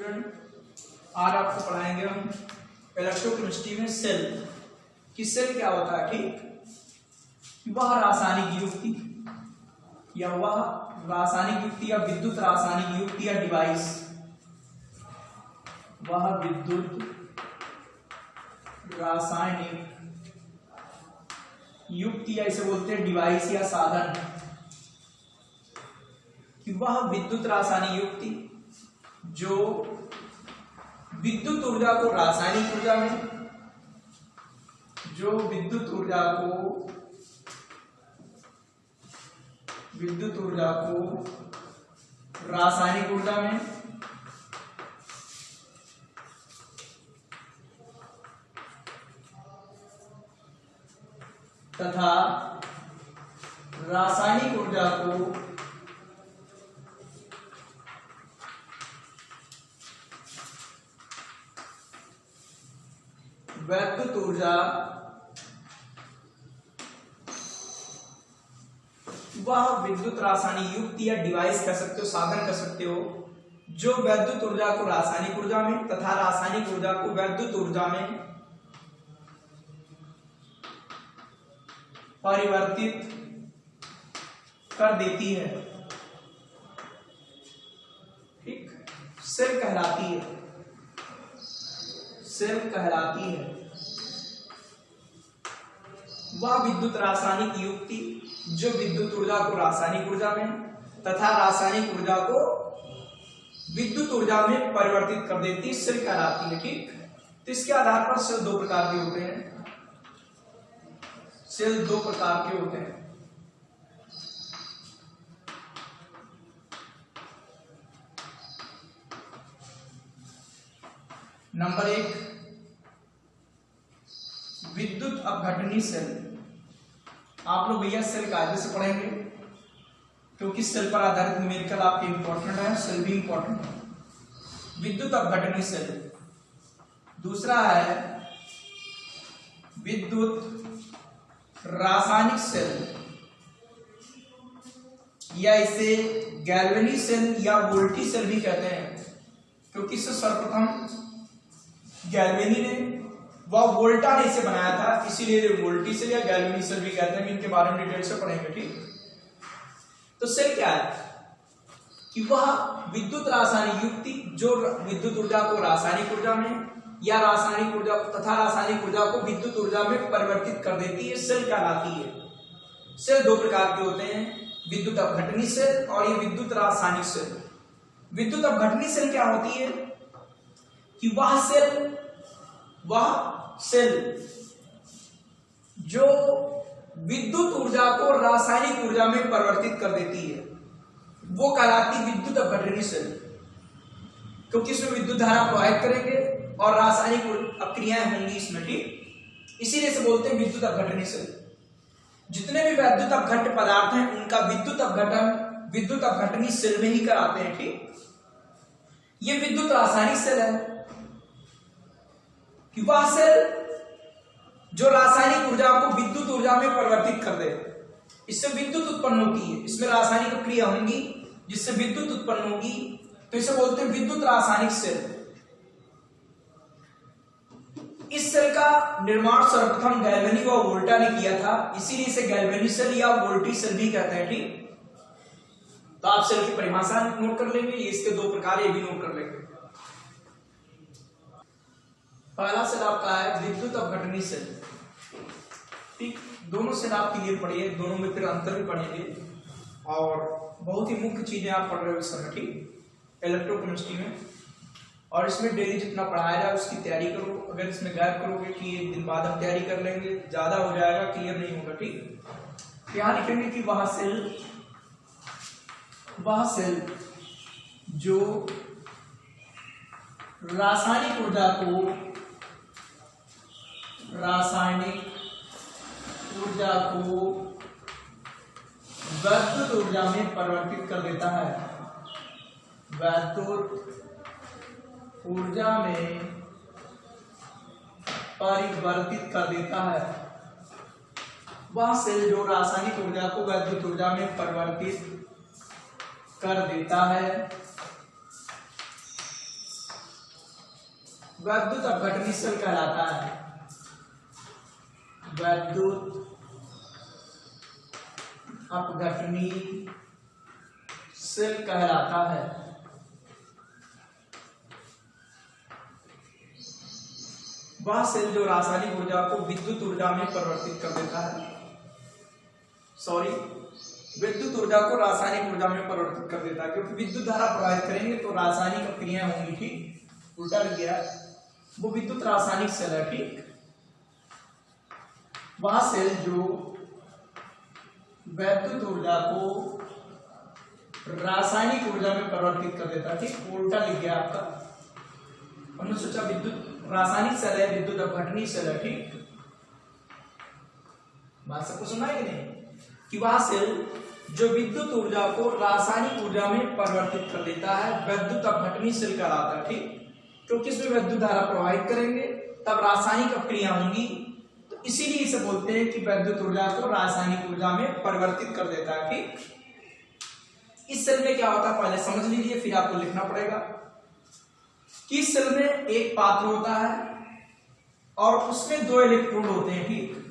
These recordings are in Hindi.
स्टूडेंट, आज आपको पढ़ाएंगे हम इलेक्ट्रोकेमिस्ट्री में सेल कि सेल क्या होता है। ठीक, वह रासायनिक युक्ति या विद्युत रासायनिक युक्ति या डिवाइस, वह विद्युत रासायनिक युक्ति या इसे बोलते हैं डिवाइस या साधन, कि वह विद्युत रासायनिक युक्ति जो विद्युत ऊर्जा को रासायनिक ऊर्जा में, रासायनिक ऊर्जा में तथा रासायनिक ऊर्जा को वैद्युत ऊर्जा, वह विद्युत रासायनिक युक्ति या डिवाइस कह सकते हो, साधन कह सकते हो, जो वैद्युत ऊर्जा को रासायनिक ऊर्जा में तथा रासायनिक ऊर्जा को वैद्युत ऊर्जा में परिवर्तित कर देती है। ठीक, सेल कहलाती है। वह विद्युत रासायनिक युक्ति जो विद्युत ऊर्जा को रासायनिक ऊर्जा में तथा रासायनिक ऊर्जा को विद्युत ऊर्जा में परिवर्तित कर देती, सेल कहलाती है। ठीक, तो इसके आधार पर सेल दो प्रकार के होते हैं। नंबर 1, विद्युत अपघटनी सेल। आप लोग भैया सेल कायदे से पढ़ेंगे क्योंकि सेल पर आधारित न्यूमेरिकल आपके इंपॉर्टेंट है, सेल भी इंपॉर्टेंट है। विद्युत अपघटनी सेल। दूसरा है विद्युत रासायनिक सेल या इसे गैल्वेनी सेल या वोल्टी सेल भी कहते हैं, क्योंकि इसे सर्वप्रथम गैल्वेनी ने व वोल्टा ने इसे बनाया था, इसीलिए वोल्टी सेल या गैल्वेनी सेल भी कहते हैं। इनके बारे में डिटेल से पढ़ेंगे। ठीक, तो सेल क्या है कि वह विद्युत रासायनिक युक्ति जो विद्युत ऊर्जा को रासायनिक ऊर्जा में या रासायनिक ऊर्जा तथा रासायनिक ऊर्जा को विद्युत ऊर्जा में परिवर्तित कर देती है, सेल कहलाती है। सेल दो प्रकार के होते हैं, विद्युत अपघटनी सेल और ये विद्युत रासायनिक सेल। विद्युत अपघटनी सेल क्या होती है कि वह सेल जो विद्युत ऊर्जा को रासायनिक ऊर्जा में परिवर्तित कर देती है, वो कहलाती विद्युत अपघटनी सेल, क्योंकि इसमें विद्युत धारा प्रवाहित करेंगे और रासायनिक अपक्रियाएं होंगी इसमें। ठीक, इसीलिए से बोलते हैं विद्युत अपघटनी सेल। जितने भी वैद्युत अपघट्य पदार्थ हैं उनका विद्युत अपघटन विद्युत अपघटनी सेल में ही कराते हैं। ठीक, ये विद्युत रासायनिक सेल है कि वह सेल जो रासायनिक ऊर्जा को विद्युत ऊर्जा में परिवर्तित कर दे, इससे विद्युत उत्पन्न होती है। इसमें रासायनिक क्रिया होंगी जिससे विद्युत उत्पन्न होगी, तो इसे बोलते हैं विद्युत रासायनिक सेल। इस सेल का निर्माण सर्वप्रथम गैल्वेनी व वोल्टा ने किया था, इसीलिए इसे गैल्वेनी सेल या वोल्टी सेल भी कहते हैं। ठीक, तो आप सेल की परिभाषा नोट कर लेंगे, इसके दो प्रकार ये भी नोट कर लेंगे। पहला सेल आपका है विद्युत अपघटनी सेल। ठीक, दोनों सेल आप क्लियर पढ़िए, दोनों में फिर अंतर भी पढ़ेंगे और बहुत ही मुख्य चीजें आप पढ़ रहे हो इस समय। ठीक, इलेक्ट्रोकेमिस्ट्री में, और इसमें डेली जितना पढ़ाया जाए उसकी तैयारी करो। अगर इसमें गैप करोगे कि एक दिन बाद हम तैयारी कर लेंगे, ज्यादा हो जाएगा, क्लियर नहीं होगा। ठीक, यहाँ लिखेंगे कि वह सेल जो रासायनिक ऊर्जा को वैद्युत ऊर्जा में परिवर्तित कर देता है, वैद्युत ऊर्जा में परिवर्तित कर देता है। वह सेल जो रासायनिक ऊर्जा को वैद्युत ऊर्जा में परिवर्तित कर देता है वैद्युत अपघटनी सेल कहलाता है, वैद्युत अपघटनी सेल कहलाता है। वह सेल जो रासायनिक ऊर्जा को विद्युत ऊर्जा में परिवर्तित कर देता है, विद्युत ऊर्जा को रासायनिक ऊर्जा में परिवर्तित कर देता है, क्योंकि विद्युत धारा प्रवाहित करेंगे तो रासायनिक अपक्रियाएं होंगी, ठीक, उल्टा लग गया, वो विद्युत रासायनिक सेल है, ठीक। वह सेल जो वैद्युत ऊर्जा को रासायनिक ऊर्जा में परिवर्तित कर देता है, ठीक, उल्टा लिख गया आपका। हमने सोचा विद्युत रासायनिक सेल है, विद्युत अपघटनी सेल है, ठीक। बात सबको सुना है कि नहीं, कि वह सेल जो विद्युत ऊर्जा को रासायनिक ऊर्जा में परिवर्तित कर देता है वैद्युत अपघटनी सेल कहलाता है, ठीक, क्योंकि इसमें विद्युत धारा प्रवाहित करेंगे तब रासायनिक अपक्रिया होंगी, तो इसीलिए इसे बोलते हैं कि विद्युत ऊर्जा को रासायनिक ऊर्जा में परिवर्तित कर देता है, ठीक। इस सेल में क्या होता है पहले समझ लीजिए, फिर आपको लिखना पड़ेगा कि इस सेल में एक पात्र होता है और उसमें 2 इलेक्ट्रोड होते हैं, ठीक।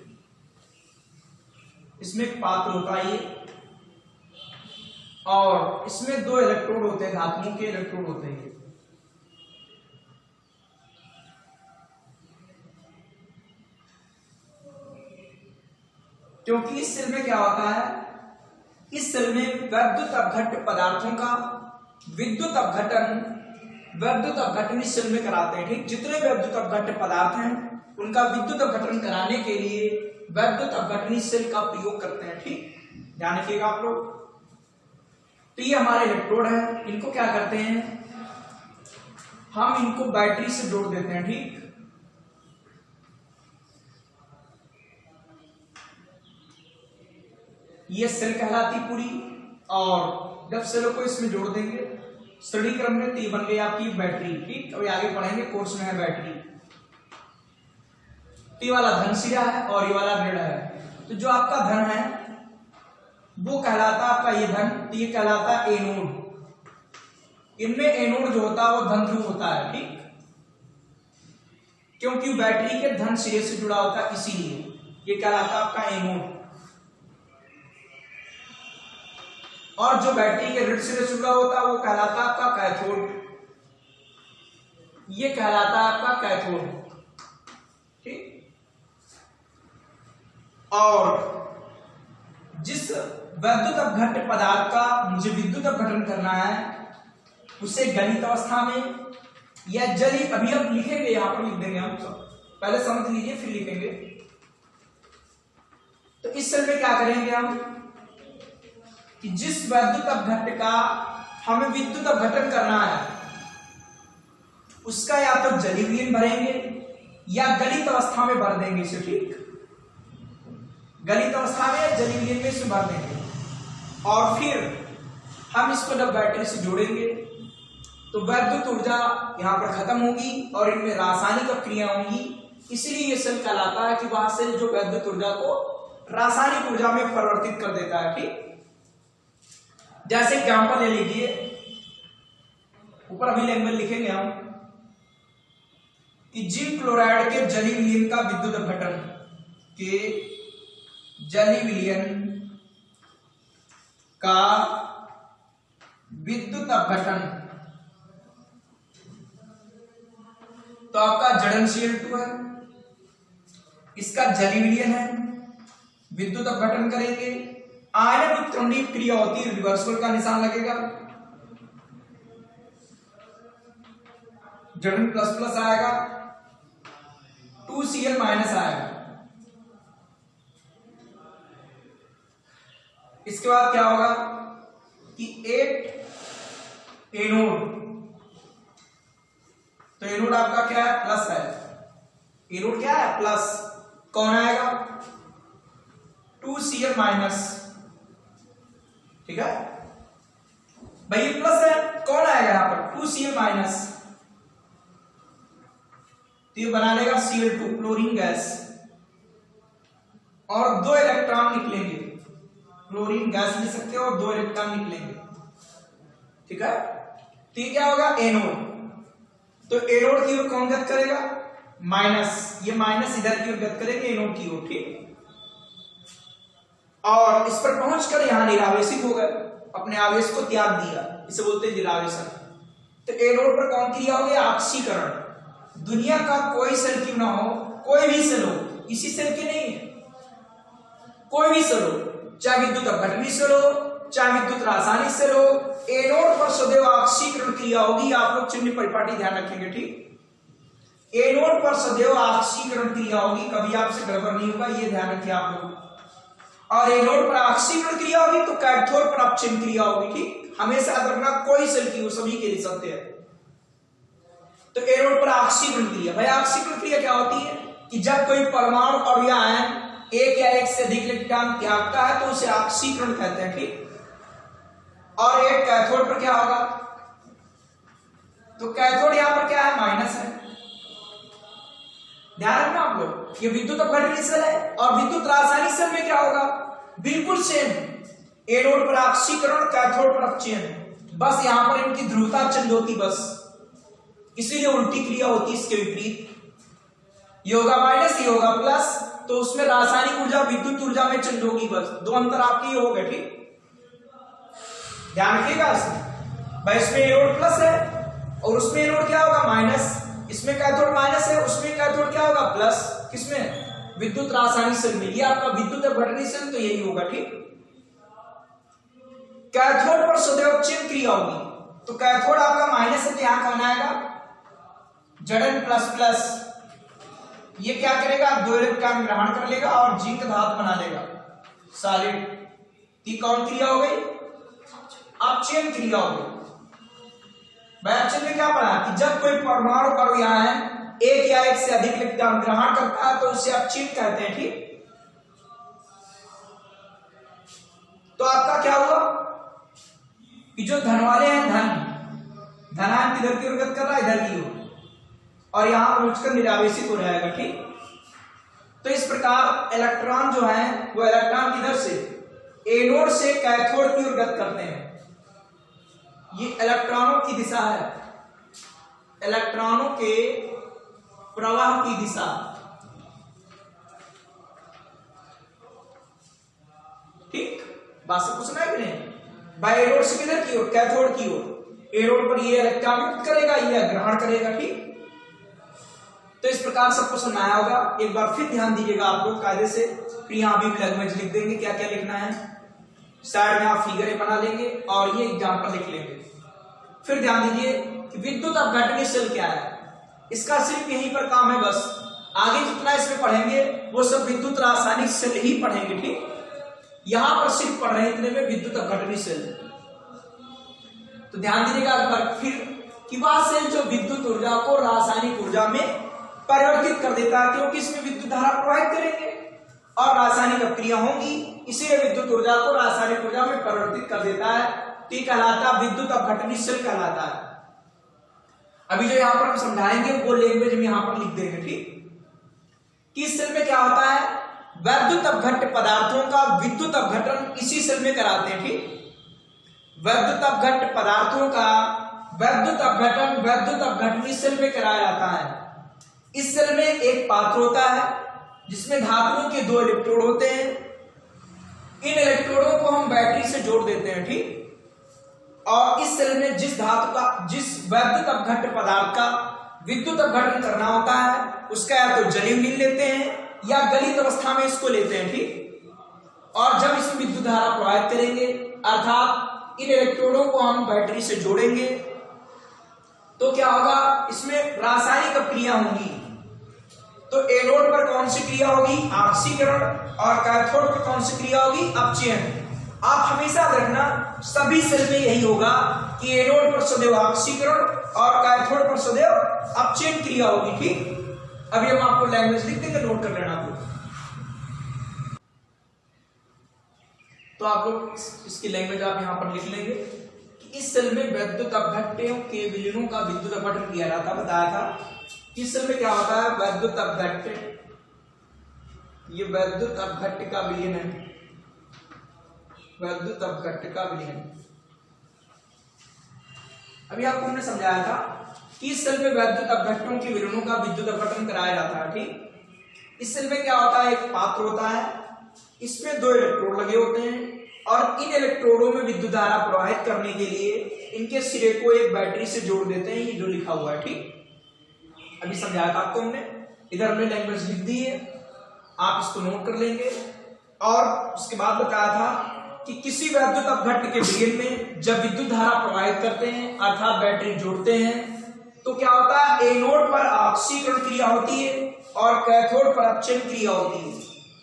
इसमें एक पात्र होता है ये, और इसमें 2 इलेक्ट्रोड होते हैं, धातुओं के इलेक्ट्रोड होते हैं। क्योंकि इस सेल में क्या होता है, इस सेल में वैद्युत अपघट्य पदार्थों का विद्युत अपघटन वैद्युत अपघटनी सेल में कराते हैं, ठीक। जितने वैद्युत अपघट्य पदार्थ हैं उनका विद्युत अपघटन कराने के लिए वैद्युत अपघटनी सेल का प्रयोग करते हैं, ठीक, ध्यान रखिएगा आप लोग। तो ये हमारे इलेक्ट्रोड है, इनको क्या करते हैं, हम इनको बैटरी से जोड़ देते हैं, ठीक। ये सेल कहलाती पूरी, और जब सेलों को इसमें जोड़ देंगे श्रेणी क्रम में तो ये बन गई आपकी बैटरी, ठीक। अभी आगे पढ़ेंगे, कोर्स में है बैटरी। तो ये वाला धन सिरा है और ये वाला ऋण है, तो जो आपका धन है वो कहलाता आपका ये धन, तो ये कहलाता है एनोड। इनमें एनोड जो होता है वो धन ध्रुव होता है, ठीक, क्योंकि बैटरी के धन सिरे से जुड़ा होता है, इसीलिए ये कहलाता आपका एनोड। और जो बैटरी के ऋण सिरे से जुड़ा होता है वो कहलाता आपका कैथोड, ये कहलाता आपका कैथोड, ठीक। और जिस वैद्युत अपघट्य पदार्थ का मुझे विद्युत अपघटन करना है उसे गलित अवस्था में या जली, अभी हम लिखेंगे, यहां पर लिख देंगे हम, सब पहले समझ लीजिए फिर लिखेंगे। तो इस सेल में क्या करेंगे हम कि जिस वैद्युत अपघट्य का हमें विद्युत अपघटन करना है उसका या तो जली विलीन भरेंगे या गलित अवस्था में भर देंगे इसे, ठीक, गलित अवस्था में या जली विलीन में इसे भर देंगे, और फिर हम इसको जब बैटरी से जोड़ेंगे तो वैद्युत ऊर्जा यहां पर खत्म होगी और इनमें रासायनिक अपक्रिया होंगी, इसलिए यह सेल कहलाता है कि वह सेल जो वैद्युत ऊर्जा को रासायनिक ऊर्जा में परिवर्तित कर देता है, ठीक। जैसे एग्जाम्पल ले लीजिए, ऊपर अभी लैंग्वेज लिखेंगे हम कि जिंक क्लोराइड के जली विलयन का विद्युत अपघटन, के जली विलयन का विद्युत अपघटन, तो आपका जड़न Cl2 है, इसका जली विलयन है, विद्युत अपघटन करेंगे, आयन उत्क्रमणीय क्रिया होती है, रिवर्सल का निशान लगेगा, जड़न प्लस प्लस आएगा, 2Cl माइनस आएगा। इसके बाद क्या होगा कि 8 एनोड, तो एनोड आपका क्या है, प्लस है, एनोड क्या है, प्लस, कौन आएगा, 2Cl माइनस, ठीक है भाई, प्लस है, कौन आएगा यहां पर, 2Cl माइनस, तो ये बना लेगा Cl2 क्लोरीन गैस, और 2 इलेक्ट्रॉन निकलेंगे, क्लोरीन गैस ले सकते हो और 2 इलेक्ट्रॉन निकलेंगे, ठीक है। तो ये क्या होगा, एनोड, तो एनोड की ओर कौन गति करेगा? माइनस, ये माइनस इधर की ओर गति करेंगे एनोड की ओर, ठीक। और इस पर पहुंचकर यहां निरावेशित हो गए, अपने आवेश को त्याग दिया, इसे बोलते हैं निरावेशन। तो एनोड पर कौन क्रिया हो गया? आक्सीकरण। दुनिया का कोई सेल क्यों ना हो, कोई भी सेल हो, इसी सेल के नहीं है, कोई भी सेल हो, चाहे विद्युत अपघटनी सेल हो, चाहे विद्युत रासायनिक सेल हो, एनोड पर सदैव आक्सीकरण क्रिया होगी। आप लोग चिन्ह परिपाटी ध्यान रखेंगे, ठीक। एनोड पर सदैव आक्सीकरण क्रिया होगी, कभी आपसे गड़बड़ नहीं होगा, ये ध्यान रखिए आप लोग। और एनोड पर आक्सीकरण क्रिया होगी तो कैथोड पर अपचयन क्रिया होगी, ठीक। हमेशा याद रखना, कोई सेल की हो, सभी के लिए सत्य है। तो एनोड पर आक्सीकरण क्रिया, भाई आक्सीकरण क्रिया क्या होती है कि जब कोई परमाणु और या आयन एक या एक से अधिक इलेक्ट्रॉन त्यागता है तो उसे आक्सीकरण कहते हैं, ठीक। और एक कैथोड पर क्या होगा? तो कैथोड यहां पर क्या है? माइनस है, ध्यान रखना आप लोग। ये विद्युत अपघटनी सेल है और विद्युत रासायनिक सेल में क्या होगा? बिल्कुल सेम, एनोड पर आक्सीकरण, कैथोड पर अपचयन, बस यहां पर इनकी ध्रुवता चेंज होती, बस इसीलिए उल्टी क्रिया होती है इसके विपरीत। ये होगा माइनस, ये होगा प्लस, तो उसमें रासायनिक ऊर्जा विद्युत ऊर्जा में चेंज होगी, बस दो अंतर आपके ये हो गए, ठीक। ध्यान रखिएगा इसमें, भाई इसमें एनोड प्लस है और उसमें एनोड क्या होगा? माइनस। इसमें कैथोड माइनस है, उसमें कैथोड क्या होगा? प्लस। किसमें? विद्युत रासायनिक सेल में। ये आपका विद्युत अपघटनी सेल, तो यही होगा, ठीक। कैथोड पर सदैव अपचयन क्रिया होगी, तो कैथोड आपका माइनस है तो यहां कौन आएगा? Zn plus plus. ये क्या करेगा? दो इलेक्ट्रॉन ग्रहण कर लेगा और जिंक धातु बना लेगा, सॉलिड। ये कौन क्रिया हो गई? अपचयन क्रिया हो गई। अपचयन में क्या पढ़ा कि जब कोई परमाणु और या आयन एक या एक से अधिक इलेक्ट्रॉन ग्रहण करता है तो उसे अपचयन कहते हैं, ठीक। तो आपका क्या हुआ कि जो धन वाले हैं, धनायन किधर की ओर गति कर रहा है? इधर की ओर, और यहां पहुंचकर निरावेशित हो जाएगा, ठीक। तो इस प्रकार इलेक्ट्रॉन जो है वो इलेक्ट्रॉन किधर से? एनोड से कैथोड की ओर गति करते हैं। ये इलेक्ट्रॉनों की दिशा है, इलेक्ट्रॉनों के प्रवाह की दिशा, ठीक। बात से पूछना है कि नहीं? भाई एनोड से किधर की ओर? कैथोड की ओर। एनोड पर ये इलेक्ट्रॉन मुक्त करेगा, ये ग्रहण करेगा, ठीक। तो इस प्रकार सबको सुनाया होगा। एक बार फिर ध्यान दीजिएगा आप लोग कायदे से, फिर यहां भी लैंग्वेज लिख देंगे क्या क्या लिखना है, साइड में आप फिगरें बना लेंगे और ये एग्जाम्पल लिख लेंगे। फिर ध्यान दीजिए कि विद्युत अपघटनी सेल क्या है, इसका सिर्फ यहीं पर काम है, बस आगे जितना इसमें पढ़ेंगे वो सब विद्युत रासायनिक सेल ही पढ़ेंगे, ठीक। यहां पर सिर्फ पढ़ रहे हैं इतने में विद्युत अपघटनी सेल। तो ध्यान दीजिएगा एक बार फिर कि वह सेल जो विद्युत ऊर्जा को रासायनिक ऊर्जा में परिवर्तित कर देता है, क्योंकि इसमें विद्युत धारा प्रवाहित करेंगे और रासायनिक अपक्रिया होंगी, इसीलिए विद्युत ऊर्जा को रासायनिक ऊर्जा में परिवर्तित कर देता है, तो कहलाता है विद्युत अपघटनी सेल कहलाता है। अभी जो यहां पर हम समझाएंगे वो लैंग्वेज में यहां पर लिख देंगे, ठीक। कि इस सेल में क्या होता है? वैद्युत अपघट्य पदार्थों का विद्युत अपघटन इसी सेल में कराते हैं, ठीक। वैद्युत अपघट्य पदार्थों का वैद्युत अपघटन वैद्युत अपघटनी सेल में कराया जाता है। इस सेल में एक पात्र होता है जिसमें धातुओं के दो इलेक्ट्रोड होते हैं। इन इलेक्ट्रोडों को हम बैटरी से जोड़ देते हैं, ठीक। और इस सेल में जिस धातु का, जिस वैद्युत अपघट्य पदार्थ का विद्युत अपघटन करना होता है उसका या तो जलीय मीन लेते हैं या गलित अवस्था में इसको लेते हैं, ठीक। और जब इसमें विद्युत धारा प्रवाहित करेंगे अर्थात इन इलेक्ट्रोडों को हम बैटरी से जोड़ेंगे तो क्या होगा? इसमें रासायनिक अपक्रिया होंगी। तो एनोड पर कौन सी क्रिया होगी? आक्सीकरण। और कैथोड पर कौन सी क्रिया होगी? अपचयन। आप हमेशा रखना सभी सेल में यही होगा कि एनोड पर सदैव आक्सीकरण और कैथोड पर सदैव अपचयन क्रिया होगी, ठीक। अभी हम आपको लैंग्वेज लिख देंगे, नोट कर लेना आप लोग। तो आप लोग इसकी लैंग्वेज आप यहां पर लिख लेंगे कि इस सेल में वैद्युत अपघट्यों के विलीनों का विद्युत अपघटन किया जाता, बताया था। इस सेल में क्या होता है? वैद्युत अपघट्य, ये वैद्युत अपघट्य का विलीन है, वैद्युत अपघट्य का विलीन। अभी आपको हमने समझाया था कि इस सेल में वैद्युत अपघटनों के विलयनों का विद्युत अपघटन कराया जाता है। ठीक, इस सेल में क्या होता है, एक पात्र होता है, इसमें 2 इलेक्ट्रोड लगे होते हैं और इन इलेक्ट्रोडों में विद्युत धारा प्रवाहित करने के लिए इनके सिरे को एक बैटरी से जोड़ देते हैं। ये जो लिखा हुआ है, ठीक, अभी समझाया था आपको हमने, इधर हमने लैंग्वेज लिख दी है, आप इसको नोट कर लेंगे। और उसके बाद बताया था कि किसी वैद्युत अपघट्ट के विलयन में जब विद्युत धारा प्रवाहित करते हैं अर्थात बैटरी जोड़ते हैं तो क्या होता है, एनोड पर ऑक्सीकरण क्रिया होती है और कैथोड पर अपचयन क्रिया होती है।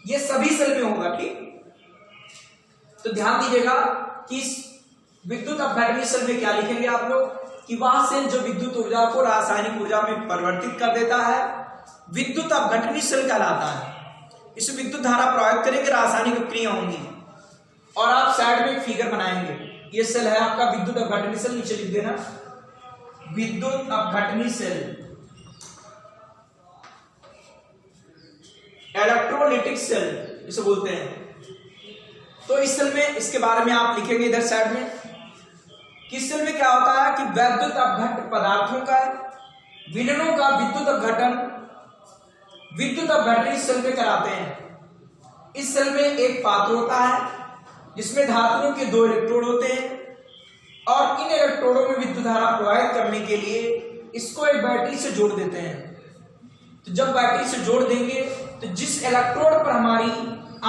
ये सभी सेल में होगा। ठीक, तो ध्यान दीजिएगा कि इस विद्युत अपघटनीय सेल में क्या लिखेंगे आप लोग कि वह सेल जो विद्युत ऊर्जा को रासायनिक ऊर्जा में परिवर्तित कर देता है विद्युत अपघटनीय सेल कहलाता है। इसमें विद्युत धारा प्रवाहित करेंगे, रासायनिक क्रिया होंगी। और आप साइड में एक फिगर बनाएंगे, ये सेल है आपका विद्युत अपघटनीय सेल, नीचे लिख देना विद्युत अपघटनीय सेल, इलेक्ट्रोलिटिक सेल इसे बोलते हैं। तो इस सेल में इसके बारे में आप लिखेंगे इधर साइड में कि इस सेल में क्या होता है कि वैद्युत अपघट्ट पदार्थों का विलयनों का विद्युत अपघटन विद्युत अपघटनीय सेल में कराते हैं। इस सेल में एक पात्र होता है जिसमें धातुओं के 2 इलेक्ट्रोड होते हैं और इन इलेक्ट्रोडों में विद्युत धारा प्रवाहित करने के लिए इसको एक बैटरी से जोड़ देते हैं। तो जब बैटरी से जोड़ देंगे तो जिस इलेक्ट्रोड पर हमारी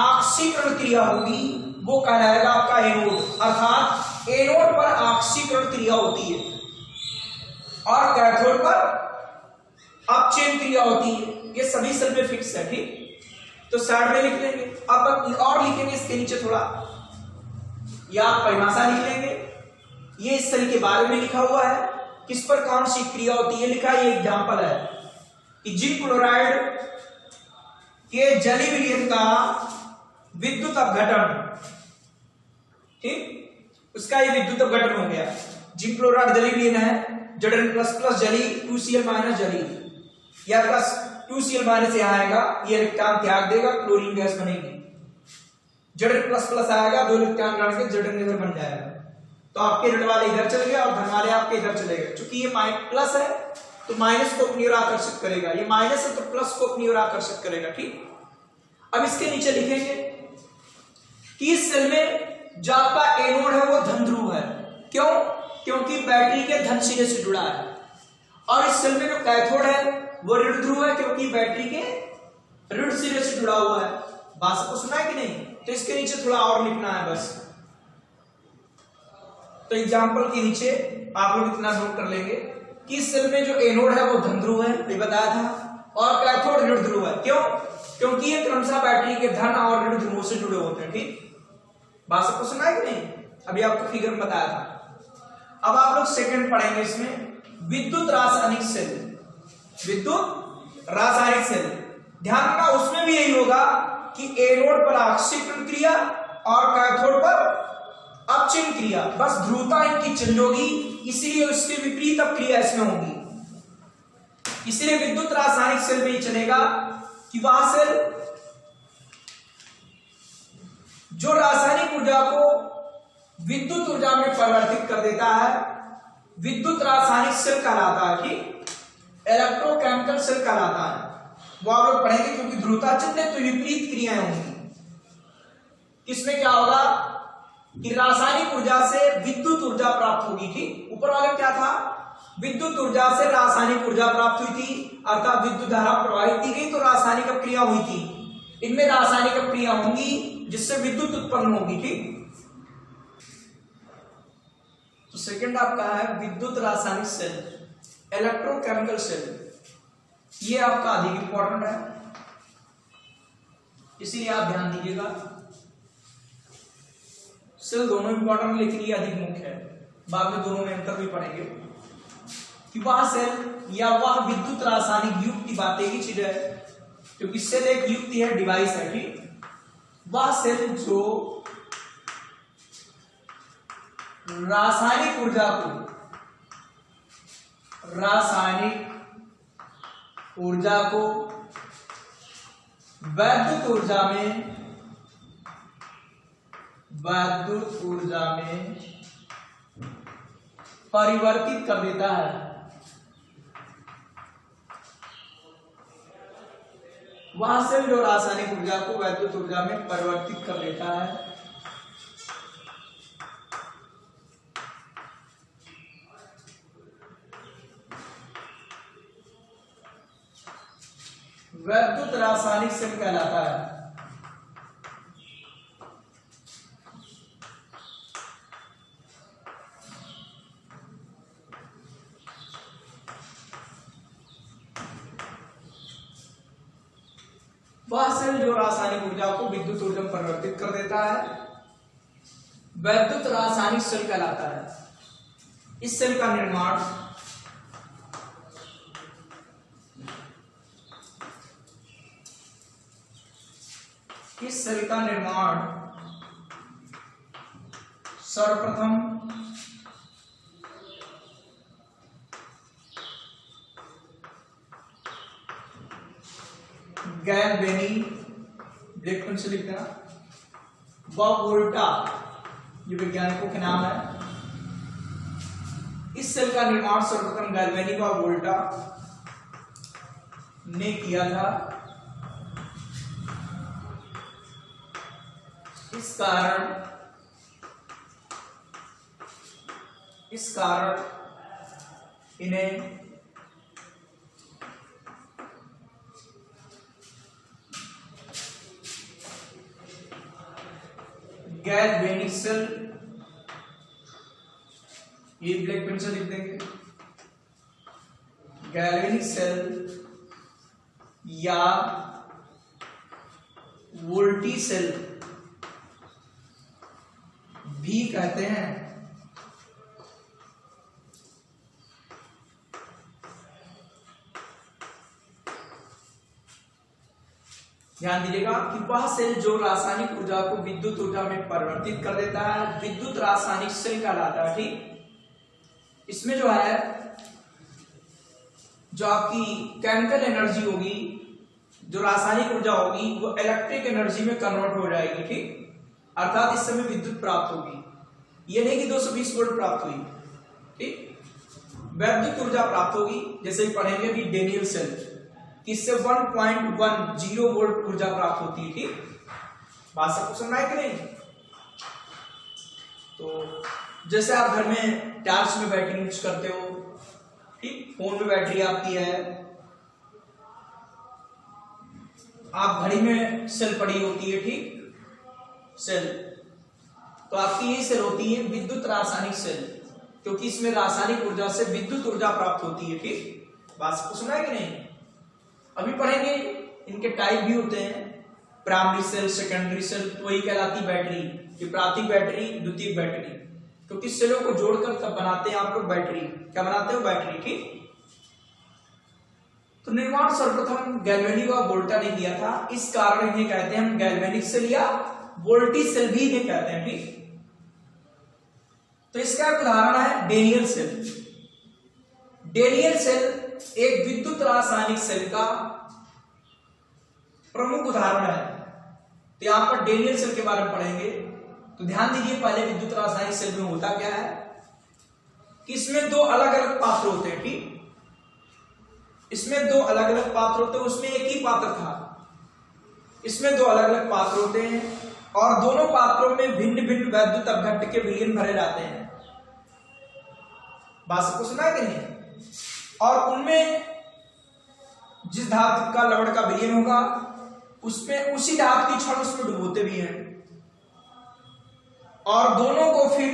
ऑक्सीकरण क्रिया होगी वो कहलाएगा आपका एनोड, अर्थात एनोड पर ऑक्सीकरण क्रिया होती है और कैथोड पर अपचयन क्रिया होती है। ये सभी सेल में फिक्स है। ठीक, तो साइड में लिख लेंगे। अब और लिखेंगे इसके नीचे थोड़ा, या आप परिभाषा लिख लेंगे। ये इस सेल के बारे में लिखा हुआ है, किस पर कौन सी क्रिया होती है लिखा है। ये एग्जांपल है कि जिंक क्लोराइड के जलीय विलयन का विद्युत अपघटन, ठीक, उसका ये विद्युत अपघटन हो गया। जिंक क्लोराइड जलीय विलयन है, Zn++ जलीय, 2Cl- जलीय, या प्लस 2Cl- यहां आएगा, ये इलेक्ट्रॉन त्याग देगा, क्लोरीन गैस बनेगी। Zn++ आएगा, 2 इलेक्ट्रॉन ग्रहण के Zn इधर बन जाएगा। तो आपके ऋण वाले इधर चले गए और धन वाले आपके इधर चले गए। चूंकि ये प्लस है तो माइनस को अपनी ओर आकर्षित करेगा, ये माइनस है तो प्लस को अपनी ओर आकर्षित करेगा। ठीक, अब इसके नीचे लिखेंगे कि इस सेल में जो आपका एनोड है वो धन ध्रुव है। क्यों? क्योंकि बैटरी के धन सिरे से जुड़ा है। और इस सेल में जो कैथोड है वो ऋण ध्रुव है क्योंकि बैटरी के ऋण सिरे से जुड़ा हुआ है। बात सबको सुना है कि नहीं? तो इसके नीचे थोड़ा और लिखना है बस। तो एग्जाम्पल के नीचे आप लोग इतना नोट कर लेंगे कि इस सेल में जो एनोड है वो धन ध्रुव है, ये बताया था, और कैथोड ऋण ध्रुव है। क्यों? क्योंकि ये क्रमशः बैटरी के धन और ऋण ध्रुवों से जुड़े होते हैं। ठीक, बात सबको सुना है कि नहीं? अभी आपको फिगर में बताया था। अब आप लोग सेकंड पढ़ेंगे इसमें, विद्युत रासायनिक सेल। विद्युत रासायनिक सेल, ध्यान रखना उसमें भी यही होगा कि एनोड पर ऑक्सीकरण क्रिया और कैथोड पर अपचयन क्रिया, बस ध्रुवता इनकी चेंज होगी, इसीलिए उसके विपरीत अपक्रिया इसमें होगी। इसलिए विद्युत रासायनिक सेल में ये चलेगा कि वह सेल जो रासायनिक ऊर्जा को विद्युत ऊर्जा में परिवर्तित कर देता है विद्युत रासायनिक सेल कहलाता है। ठीक, इलेक्ट्रोकेमिकल सेल कहलाता है। वो आप लोग पढ़ेंगे क्योंकि ध्रुवता चिन्ह है तो विपरीत क्रियाएं होंगी। इसमें क्या होगा कि रासायनिक ऊर्जा से विद्युत ऊर्जा प्राप्त होगी। ठीक, ऊपर वाले क्या था, विद्युत ऊर्जा से रासायनिक ऊर्जा प्राप्त हुई थी, अर्थात विद्युत धारा प्रवाहित की गई तो रासायनिक अपक्रिया हुई थी। इनमें रासायनिक अपक्रिया होंगी जिससे विद्युत उत्पन्न होगी। ठीक, तो सेकंड आपका है विद्युत रासायनिक सेल, इलेक्ट्रोकेमिकल सेल। ये आपका अधिक इंपॉर्टेंट है, इसीलिए आप ध्यान दीजिएगा। सेल दोनों इंपॉर्टेंट लेकिन ये अधिक मुख्य है, बाद में दोनों में अंतर भी पढ़ेंगे कि वह सेल या वह विद्युत रासायनिक युक्ति बात एक ही चीज है, क्योंकि सेल एक युक्ति है, डिवाइस है। ठीक, वह सेल जो रासायनिक ऊर्जा को वैद्युत ऊर्जा में परिवर्तित कर देता है। वह सेल जो रासायनिक ऊर्जा को वैद्युत ऊर्जा में परिवर्तित कर देता है। वैद्युत रासायनिक सेल कहलाता है। वह सेल जो रासायनिक ऊर्जा को विद्युत ऊर्जा में परिवर्तित कर देता है वैद्युत रासायनिक सेल कहलाता है। इस सेल का निर्माण सर्वप्रथम गैल्वेनी ब्लैक पेन से लिखना व वोल्टा, ये वैज्ञानिकों के नाम है। इस सेल का निर्माण सर्वप्रथम गैल्वेनी व वोल्टा ने किया था। इस कारण इन्हें गैल्वेनिक सेल, ये ब्लैक पेन से लिख देंगे, गैल्वेनिक सेल या वोल्टी सेल भी कहते हैं। ध्यान दीजिएगा कि वह सेल जो रासायनिक ऊर्जा को विद्युत ऊर्जा में परिवर्तित कर देता है विद्युत रासायनिक सेल कहलाता है। ठीक, इसमें जो है जो आपकी केमिकल एनर्जी होगी, जो रासायनिक ऊर्जा होगी, वो इलेक्ट्रिक एनर्जी में कन्वर्ट हो जाएगी। ठीक, अर्थात इस समय विद्युत प्राप्त होगी। ये नहीं कि 220 वोल्ट प्राप्त हुई, ठीक, वैद्युत ऊर्जा प्राप्त होगी। जैसे पढ़ेंगे कि डेनियल सेल, इससे 1.10 वोल्ट ऊर्जा प्राप्त होती है। ठीक, बात सबको समझ है कि नहीं? तो जैसे आप घर में टॉर्च में बैटरी यूज करते हो, ठीक, फोन में बैटरी आती है, आप घड़ी में सेल पड़ी होती है, ठीक, सेल, तो आपकी ये सेल होती है विद्युत रासायनिक सेल, क्योंकि इसमें रासायनिक ऊर्जा से विद्युत ऊर्जा प्राप्त होती है। ठीक, बात सबको सुना है कि नहीं? अभी पढ़ेंगे इनके टाइप भी होते हैं, प्राइमरी सेल, सेकेंडरी सेल, तो वही कहलाती बैटरी, कि प्राथमिक बैटरी, द्वितीयक बैटरी, क्योंकि सेलों को जोड़कर तब बनाते हैं आप लोग बैटरी। क्या बनाते हो? बैटरी। ठीक, तो निर्माण सर्वप्रथम गैल्वेनी व वोल्टा ने किया था, इस कारण इन्हें कहते हैं हम गैल्वेनिक सेल या वोल्टी सेल भी इन्हें कहते हैं। ठीक, तो इसका उदाहरण है डेनियल सेल। डेनियल सेल एक विद्युत रासायनिक सेल का प्रमुख उदाहरण है। तो यहां पर डेनियल सेल के बारे में पढ़ेंगे, तो ध्यान दीजिए पहले विद्युत रासायनिक सेल में होता क्या है कि इसमें दो अलग अलग पात्र होते हैं। ठीक, इसमें दो अलग अलग पात्र होते हैं, उसमें एक ही पात्र था, इसमें दो अलग अलग पात्र होते हैं और दोनों पात्रों में भिन्न भिन्न वैद्युत अपघट्ट के विलयन भरे जाते हैं। बात सबको सुना है कि नहीं? और उनमें जिस धातु का लवण का विलयन होगा उसमें उसी धातु की क्षण उसमें डुबोते भी हैं और दोनों को फिर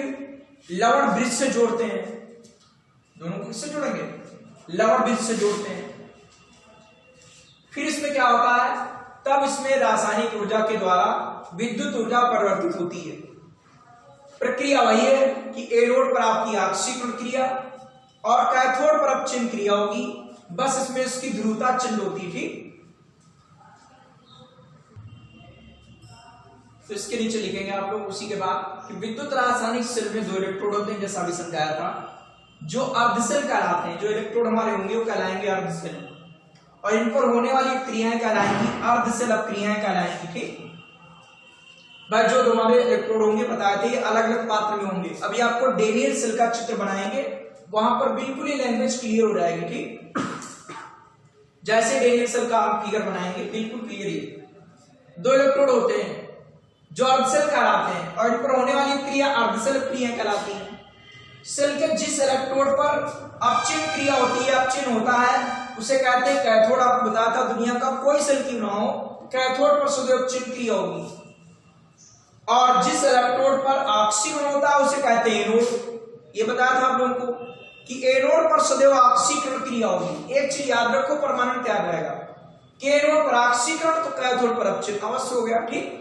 लवण ब्रिज से जोड़ते हैं। दोनों को किससे जोड़ेंगे? लवण ब्रिज से जोड़ते हैं। फिर इसमें क्या होता है? तब इसमें रासायनिक ऊर्जा के द्वारा विद्युत ऊर्जा परिवर्तित होती है। प्रक्रिया वही है कि एनोड पर आपकी आक्षेपण क्रिया और कैथोड पर अपचिन्न क्रिया होगी, बस इसमें इसकी ध्रुवता चेंज होती है। ठीक, तो इसके नीचे लिखेंगे आप लोग उसी के बाद कि विद्युत रासायनिक सेल में दो इलेक्ट्रोड होते हैं, जैसा अभी समझाया था, जो अर्धसेल कहलाते हैं। जो इलेक्ट्रोड हमारे होंगे वो कहलाएंगे अर्धसेल, और इन पर होने वाली क्रियाएं कहलाएंगी अर्धसेल अपक्रियाएं कहलाएंगी। ठीक, भाई जो हमारे इलेक्ट्रोड होंगे बताए थे ये अलग अलग पात्र में होंगे। अभी आपको डेनियल सेल का चित्र बनाएंगे, वहां पर बिल्कुल ही लैंग्वेज क्लियर हो जाएगी। ठीक, जैसे डेनियल सेल का आप फिगर बनाएंगे बिल्कुल क्लियर है। 2 इलेक्ट्रोड होते हैं जो अर्धसेल कहलाते हैं और इन पर होने वाली क्रिया अर्धसेल क्रिया कहलाती है। सेल के जिस इलेक्ट्रोड पर अपचिन क्रिया होती है, अपचिन होता है, उसे कहते हैं कैथोड। आपको बताया था दुनिया का कोई सेल क्यों ना हो, कैथोड पर सदैव अपचिन क्रिया होगी। और जिस इलेक्ट्रोड पर ऑक्सीकरण होता है उसे कहते हैं एनोड। ये बताया था आप लोगों को कि एनोड पर सदैव ऑक्सीकरण क्रिया होगी। एक चीज याद रखो, परमानेंट याद रहेगा कि एनोड पर ऑक्सीकरण तो कैथोड पर अपचिन अवश्य हो गया, ठीक।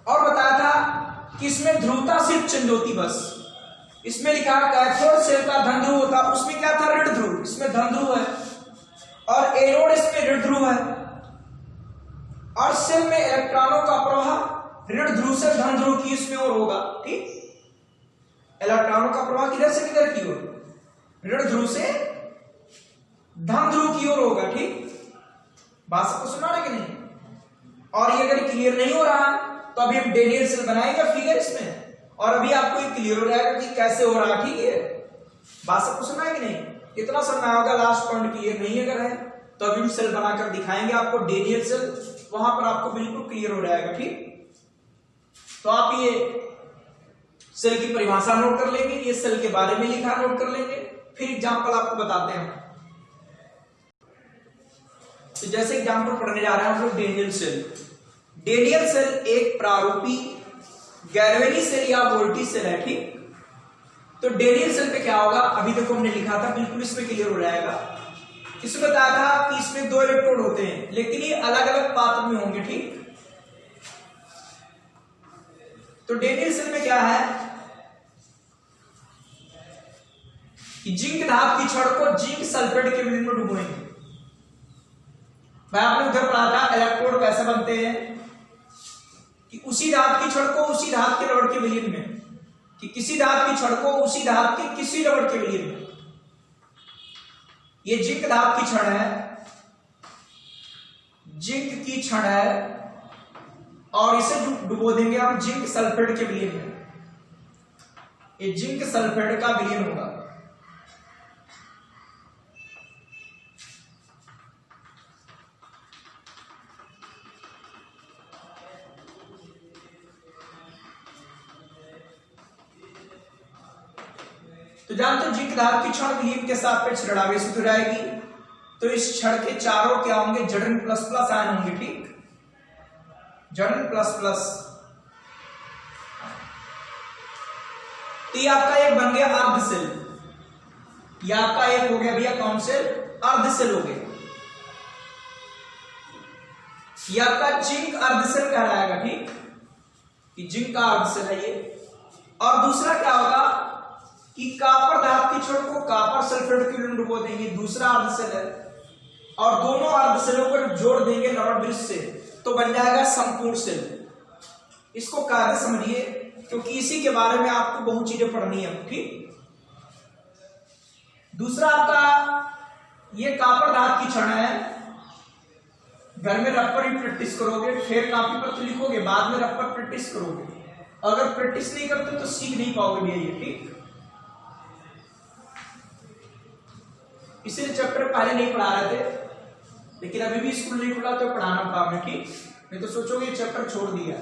और बताया था कि इसमें ध्रुवता सिर्फ चेंज होती, बस इसमें लिखा कैथोड सेल का धन ध्रुव होता, उसमें क्या था ऋण ध्रुव, इसमें धन ध्रुव है, और एनोड इसमें ऋण ध्रुव है। और सेल में इलेक्ट्रॉनों का प्रवाह ऋण ध्रुव से धन ध्रुव की इसमें और होगा, ठीक। इलेक्ट्रॉनों का प्रवाह किधर से किधर की ओर, ऋण ध्रुव से धन ध्रुव की ओर होगा, ठीक। बात सबको सुना है कि नहीं? और ये अगर क्लियर नहीं हो रहा तो अभी हम डेनियल सेल बनाएंगे फिगर इसमें, और अभी आपको ये क्लियर हो जाएगा कि कैसे हो रहा है, ठीक है। बात सबको सुना है कि नहीं? इतना समझ होगा, लास्ट पॉइंट क्लियर नहीं अगर है तो अभी हम सेल बनाकर दिखाएंगे आपको डेनियल सेल, वहां पर आपको बिल्कुल क्लियर हो जाएगा, ठीक। तो आप ये सेल की परिभाषा नोट कर लेंगे, ये सेल के बारे में लिखा नोट कर लेंगे, फिर एग्जांपल आपको बताते हैं। तो जैसे एग्जांपल पढ़ने जा रहे हैं हम लोग डेनियल सेल। डेनियल सेल एक प्रारूपी गैल्वेनी सेल या वोल्टी सेल है, ठीक। तो डेनियल सेल पे क्या होगा, अभी देखो हमने लिखा था, बिल्कुल इसमें क्लियर हो जाएगा। इसमें बताया था कि इसमें 2 इलेक्ट्रोड होते हैं लेकिन ये अलग अलग पात्र में होंगे, ठीक। तो डेनियल सेल में क्या है कि जिंक धातु की छड़ को जिंक सल्फेट के विलयन में डुबोएंगे। मैं आपने उधर पढ़ा था इलेक्ट्रोड कैसे बनते हैं कि उसी धातु की छड़ को उसी धातु के रबड़ के विलयन में, कि किसी धातु की छड़ को उसी धातु के किसी रबड़ के विलयन में। ये जिंक धातु की छड़ है, जिंक की छड़ है, और इसे डुबो देंगे हम जिंक सल्फेट के विलयन में। ये जिंक सल्फेट का विलयन होगा। तो जानते हो जिंक धातु की छड़ विलयन के सापेक्ष ऋणावेशित हो जाएगी, तो इस छड़ के चारों क्या होंगे, जड़न प्लस प्लस आयन होंगे, ठीक। जड़न प्लस प्लस। तो ये आपका एक बन गया अर्ध सेल, ये आपका एक हो गया भैया कौन सेल, अर्ध सेल हो गया। ये आपका जिंक अर्ध सेल कहलाएगा, ठीक, कि जिंक का अर्ध सेल है ये। और दूसरा क्या होगा कि कॉपर धातु की छड़ को कॉपर सल्फेट के विलयन में डुबो देंगे, दूसरा अर्ध सेल है, और दोनों अर्ध सेलों को जोड़ देंगे लवण ब्रिज से, तो बन जाएगा संपूर्ण सेल। इसको कार्य समझिए क्योंकि इसी के बारे में आपको बहुत चीजें पढ़नी है, ठीक। दूसरा आपका ये कॉपर धातु की छड़ है, घर में रफ पर ही प्रैक्टिस करोगे, फिर कॉपी पर तो लिखोगे, बाद में रफ पर प्रैक्टिस करोगे। अगर प्रैक्टिस नहीं करते तो सीख नहीं पाओगे भैया ये, ठीक। इसीलिए चैप्टर पहले नहीं पढ़ा रहे थे, लेकिन अभी भी स्कूल नहीं खुला तो पढ़ाना होगा हमें, ठीक। नहीं तो सोचोगे ये चैप्टर छोड़ दिया।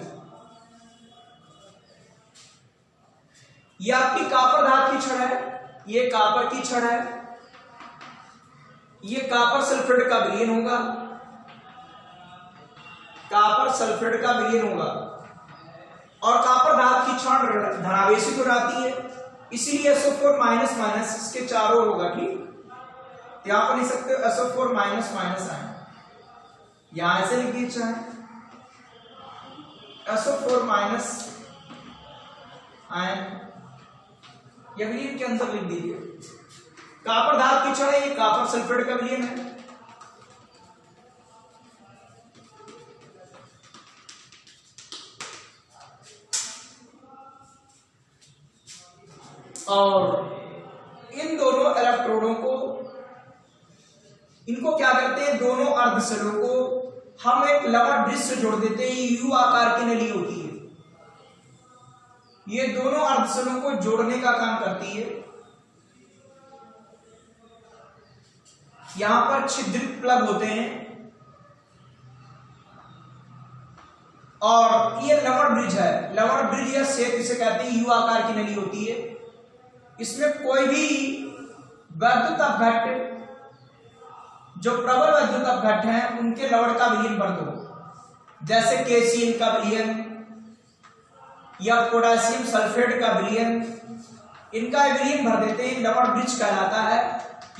ये आपकी कॉपर धातु की छड़ है, ये कॉपर की छड़ है, ये कॉपर सल्फेट का विलयन होगा, कॉपर सल्फेट का विलयन होगा। और कॉपर धातु की छड़ धनावेशित हो जाती है, इसीलिए SO4 माइनस माइनस इसके चारों होगा, ठीक। यहां पर लिख सकते हो SO4 माइनस माइनस आयन, यहां ऐसे लिख दीजिए SO4 माइनस आयन, या विलयन के अंदर लिख दीजिए। कॉपर धातु की छड़ है, ये कॉपर सल्फेट का विलयन है। और इन दोनों इलेक्ट्रोडों को, इनको क्या करते हैं, दोनों अर्धसेलों को हम एक लवण ब्रिज से जोड़ देते हैं। यू आकार की नली होती है, ये दोनों अर्धसेलों को जोड़ने का काम करती है। यहां पर छिद्रित प्लग होते हैं और ये लवण ब्रिज है। लवण ब्रिज या सेतु इसे कहते हैं, यू आकार की नली होती है। इसमें कोई भी वैद्युत अपघट्ट, जो प्रबल वैद्युत अपघट्ट हैं, उनके लवण का विलीन भर दो, जैसे कैल्शियम का विलयन या पोटेशियम सल्फेट का विलयन, इनका विलयन भर देते हैं, लवण ब्रिज कहलाता है।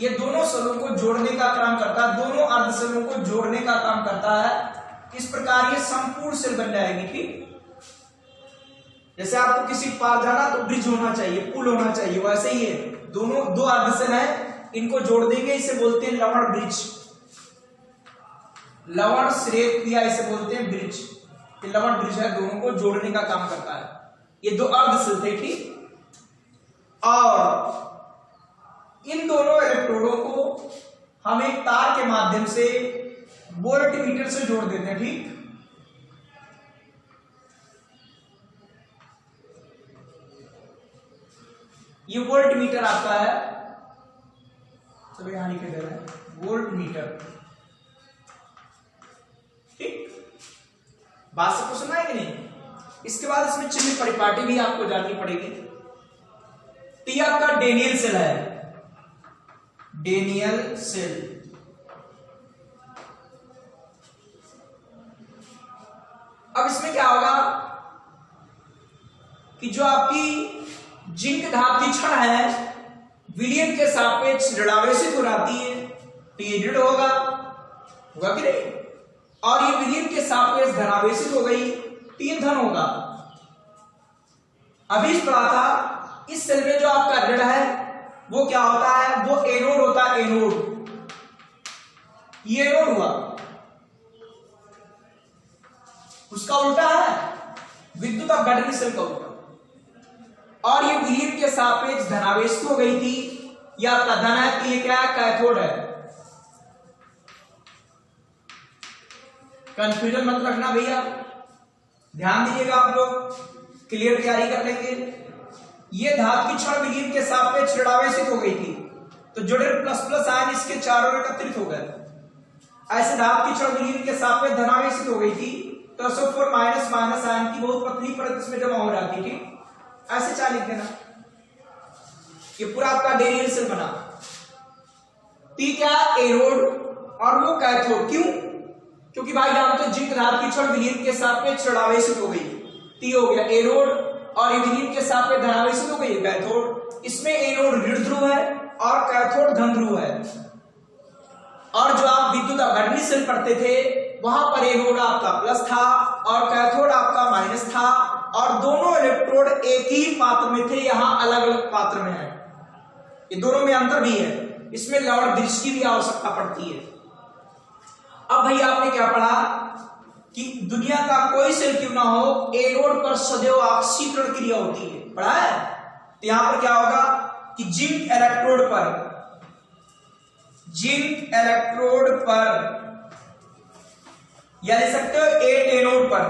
ये दोनों सेलों को जोड़ने का काम करता है, दोनों अर्ध सेलों को जोड़ने का काम करता है। इस प्रकार ये संपूर्ण सेल बन जाएगी। ठीक, जैसे आपको किसी के पास जाना तो ब्रिज होना चाहिए, पुल होना चाहिए, वैसे ही है, दोनों दो अर्ध सेल है, इनको जोड़ देंगे, इसे बोलते हैं लवण ब्रिज, लवण श्रेत या इसे बोलते हैं ब्रिज। ये लवण ब्रिज है, दोनों को जोड़ने का काम करता है। ये दो अर्ध सेल थे। ठीक, और इन दोनों इलेक्ट्रोडों को हम एक तार के माध्यम से वोल्टमीटर से जोड़ देते हैं। ठीक, ये वोल्टमीटर आपका है, चलो यहां लिखे दे रहे हैं वोल्टमीटर। ठीक, बात सबको सुना है कि नहीं? इसके बाद इसमें चिन्ह परिपाटी भी आपको जाननी पड़ेगी। तो ये आपका डेनियल सेल है, डेनियल सेल। अब इसमें क्या होगा कि जो आपकी जिंक धातु की छड़ है विलयन के सापेक्ष ऋणावेशित हो जाती है, तो ये ऋण होगा कि नहीं, और ये विलयन के सापेक्ष धनावेशित हो गई तो ये धन होगा। अभी पढ़ा था इस सेल में जो आपका ऋण है वो क्या होता है, वो एनोड होता है, एनोड, ये एनोड हुआ। उसका उल्टा है विद्युत अपघटन सेल का उल्टा, और ये विलयन के सापेक्ष धनावेशित हो गई थी, यह आपका धन है, तो ये क्या है, कैथोड है। कंफ्यूजन मत रखना भैया, ध्यान दीजिएगा, आप लोग क्लियर तैयारी कर लेंगे। ये धातु की छड़ विलयन के सापेक्ष ऋणावेशित हो गई थी, तो जो प्लस प्लस आयन इसके चारों ओर एकत्रित हो गए। ऐसे धातु की छड़ विलयन के सापेक्ष धनावेशित हो गई थी, तो SO4 माइनस माइनस आयन की बहुत पतली परत इसमें जमा हो जाती थी। ऐसे चार लिख देना, ये पूरा आपका डेनियल सेल बना। टी क्या, एनोड, और वो कैथोड। क्यों? क्योंकि भाई जानते हो जिंक धातु की छड़ विलयन के सापेक्ष ऋणावेशित हो गई, टी हो गया एनोड, और ये विलयन के सापेक्ष धनावेशित हो गई कैथोड। इसमें एनोड ऋण ध्रुव है और कैथोड धन ध्रुव है। और जो आप विद्युत अपघटनी सेल पढ़ते थे वहां पर एनोड आपका प्लस था और कैथोड आपका माइनस था, और दोनों इलेक्ट्रोड एक ही पात्र में थे, यहां अलग अलग पात्र में है। ये दोनों में अंतर भी है, इसमें लवण ब्रिज की भी आवश्यकता पड़ती है। अब भाई आपने क्या पढ़ा कि दुनिया का कोई सेल क्यों ना हो, एनोड पर सदैव ऑक्सीकरण क्रिया होती है, पढ़ा है? तो यहां पर क्या होगा कि जिंक इलेक्ट्रोड पर या लिख सकते हो 8 एनोड पर,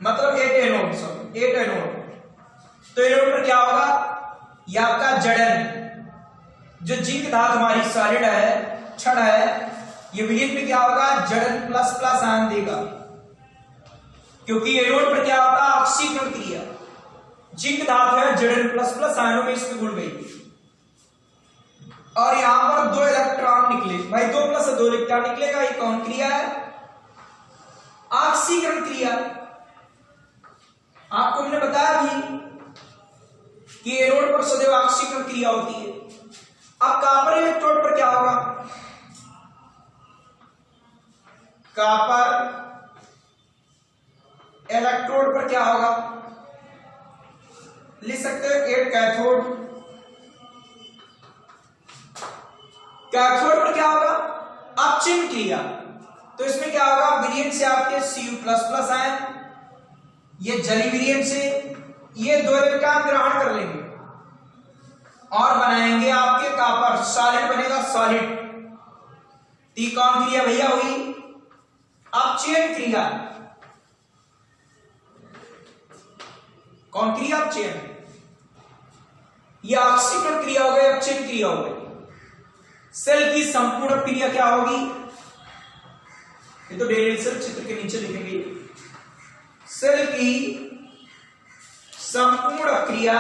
मतलब 8 एनोड। तो एनोड पर क्या होगा, यह आपका जड़न, जो जिंक धातु हमारी सॉलिड है, छड़ है, ये विलयन में क्या होगा, जड़न प्लस प्लस आयन देगा, क्योंकि एनोड पर क्या होता है, ऑक्सीकरण क्रिया। जिंक धातु है, जड़न प्लस प्लस आयनों में इसमें घुल गई, और यहां पर 2 इलेक्ट्रॉन निकले। भाई 2 प्लस 2 इलेक्ट्रॉन निकलेगा, ये कौन क्रिया है, ऑक्सीकरण क्रिया। आपको मैंने बताया भी कि एनोड पर सदैव ऑक्सीकरण क्रिया होती है। अब कॉपर इलेक्ट्रोड पर क्या होगा, कॉपर इलेक्ट्रोड पर क्या होगा, लिख सकते हो 8 कैथोड। कैथोड पर क्या होगा, अपचिन क्रिया, तो इसमें क्या होगा, विलयन से आपके Cu++ आयन, ये जली विलयन से ये 2 इलेक्ट्रॉन ग्रहण कर लेंगे और बनाएंगे आपके कॉपर, सॉलिड बनेगा, सॉलिड। ती कौन क्रिया भैया हुई, अपचयन क्रिया। कौन क्रिया, अपचयन। ये ऑक्सीकरण क्रिया हो गई, अपचयन क्रिया हो गई। सेल की संपूर्ण क्रिया क्या होगी? ये तो डेरिवेटिव सेल चित्र के नीचे लिखेंगे। सेल की संपूर्ण क्रिया,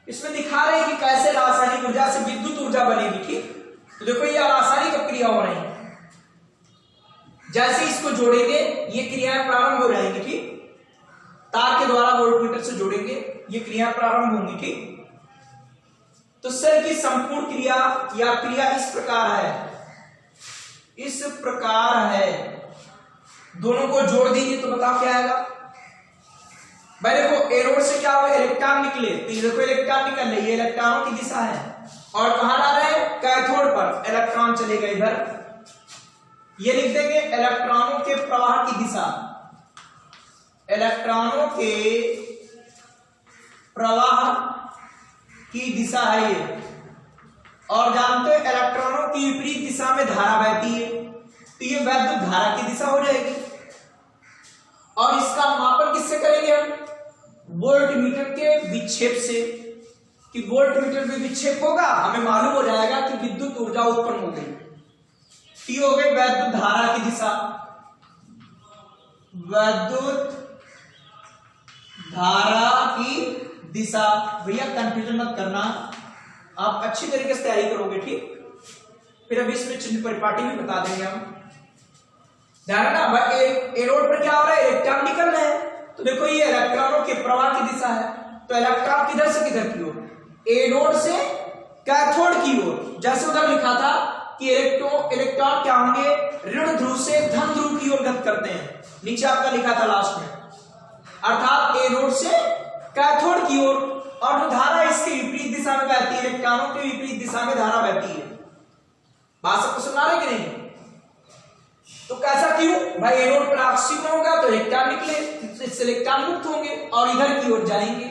इसमें दिखा रहे हैं कि कैसे रासायनिक ऊर्जा से विद्युत ऊर्जा बनेगी। ठीक, तो देखो ये रासायनिक क्रिया हो रही है। जैसे इसको जोड़ेंगे ये क्रियाएं प्रारंभ हो जाएंगी। ठीक, तार के द्वारा वोल्टमीटर से जोड़ेंगे, ये क्रिया प्रारंभ होंगी। ठीक, तो सेल की संपूर्ण क्रिया या क्रिया इस प्रकार है, इस प्रकार है। दोनों को जोड़ दीजिए तो बताओ क्या आएगा भाई। देखो एनोड से क्या हुआ, इलेक्ट्रॉन निकले, तो ये देखो इलेक्ट्रॉन निकल रही है, इलेक्ट्रॉनों की दिशा है। और कहां जा रहे हैं? कैथोड पर। इलेक्ट्रॉन चले गए इधर, ये लिख देंगे इलेक्ट्रॉनों के प्रवाह की दिशा, इलेक्ट्रॉनों के प्रवाह की दिशा है ये। और जानते हो इलेक्ट्रॉनों की विपरीत दिशा में धारा बहती है, तो ये वैद्युत धारा की दिशा हो जाएगी। और इसका मापन किससे करेंगे हम? वोल्टमीटर के विक्षेप से, कि वोल्टमीटर में विक्षेप होगा, हमें मालूम हो जाएगा कि विद्युत ऊर्जा उत्पन्न हो गई। ये हो गई वैद्युत धारा की दिशा, वैद्युत धारा की दिशा। भैया कंफ्यूजन मत करना, आप अच्छी तरीके से तैयारी करोगे। ठीक, फिर अभी इसमें चिन्ह परिपाटी भी बता देंगे हम। ध्यान रखना, एनोड पर क्या हो रहा है? इलेक्ट्रॉन निकल रहे हैं, तो देखो ये इलेक्ट्रॉनों के प्रवाह की दिशा है। तो इलेक्ट्रॉन किधर से किधर की ओर? एनोड से कैथोड की ओर। जैसे उधर लिखा था कि इलेक्ट्रॉन क्या होंगे? ऋण ध्रुव से धन ध्रुव की ओर गति करते हैं, नीचे आपका लिखा था लास्ट में। अर्थात एनोड से कैथोड की ओर, और धारा इसके विपरीत दिशा में बहती है, इलेक्ट्रॉनों के विपरीत दिशा में धारा बहती है। बात सबको सुना रहे कि नहीं? तो कैसा क्यों भाई? एनोड पर ऑक्सीजन होगा तो इलेक्ट्रॉन निकले, इससे इलेक्ट्रॉन मुक्त होंगे और इधर की ओर जाएंगे।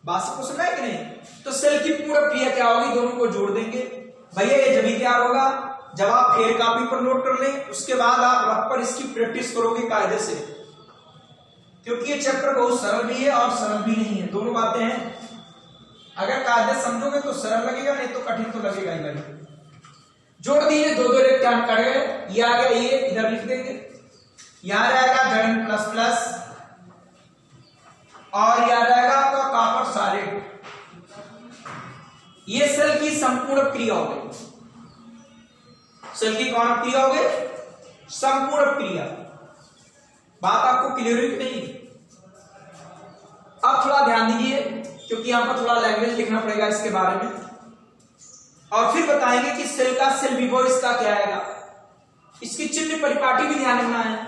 बात सबको सुना है कि नहीं? तो सेल की पूर्ण क्रिया क्या होगी? दोनों को जोड़ देंगे। भैया ये जब तैयार होगा जब आप फेर कॉपी पर नोट कर लें, उसके बाद आप रफ पर इसकी प्रैक्टिस करोगे कायदे से, क्योंकि ये चैप्टर बहुत सरल भी है और सरल भी नहीं है, दोनों बातें हैं। अगर कायदे समझोगे तो सरल लगेगा, नहीं तो कठिन तो लगेगा ही लगेगा। जोड़ दीजिए, दो इलेक्ट्रॉन कट गए, ये आ गया, ये इधर लिख देंगे, यहां रहेगा Zn प्लस प्लस, और यहां रहेगा आपका कॉपर सॉलिड। ये सेल की संपूर्ण क्रिया हो गई। सेल की कौन क्रिया हो गई? संपूर्ण क्रिया। बात आपको क्लियर हुई कि नहीं? अब थोड़ा ध्यान दीजिए, क्योंकि यहां पर थोड़ा लैंग्वेज लिखना पड़ेगा इसके बारे में, और फिर बताएंगे कि सेल का सेल विभव इसका क्या आएगा। इसकी चिन्ह परिपाटी भी ध्यान रखना है।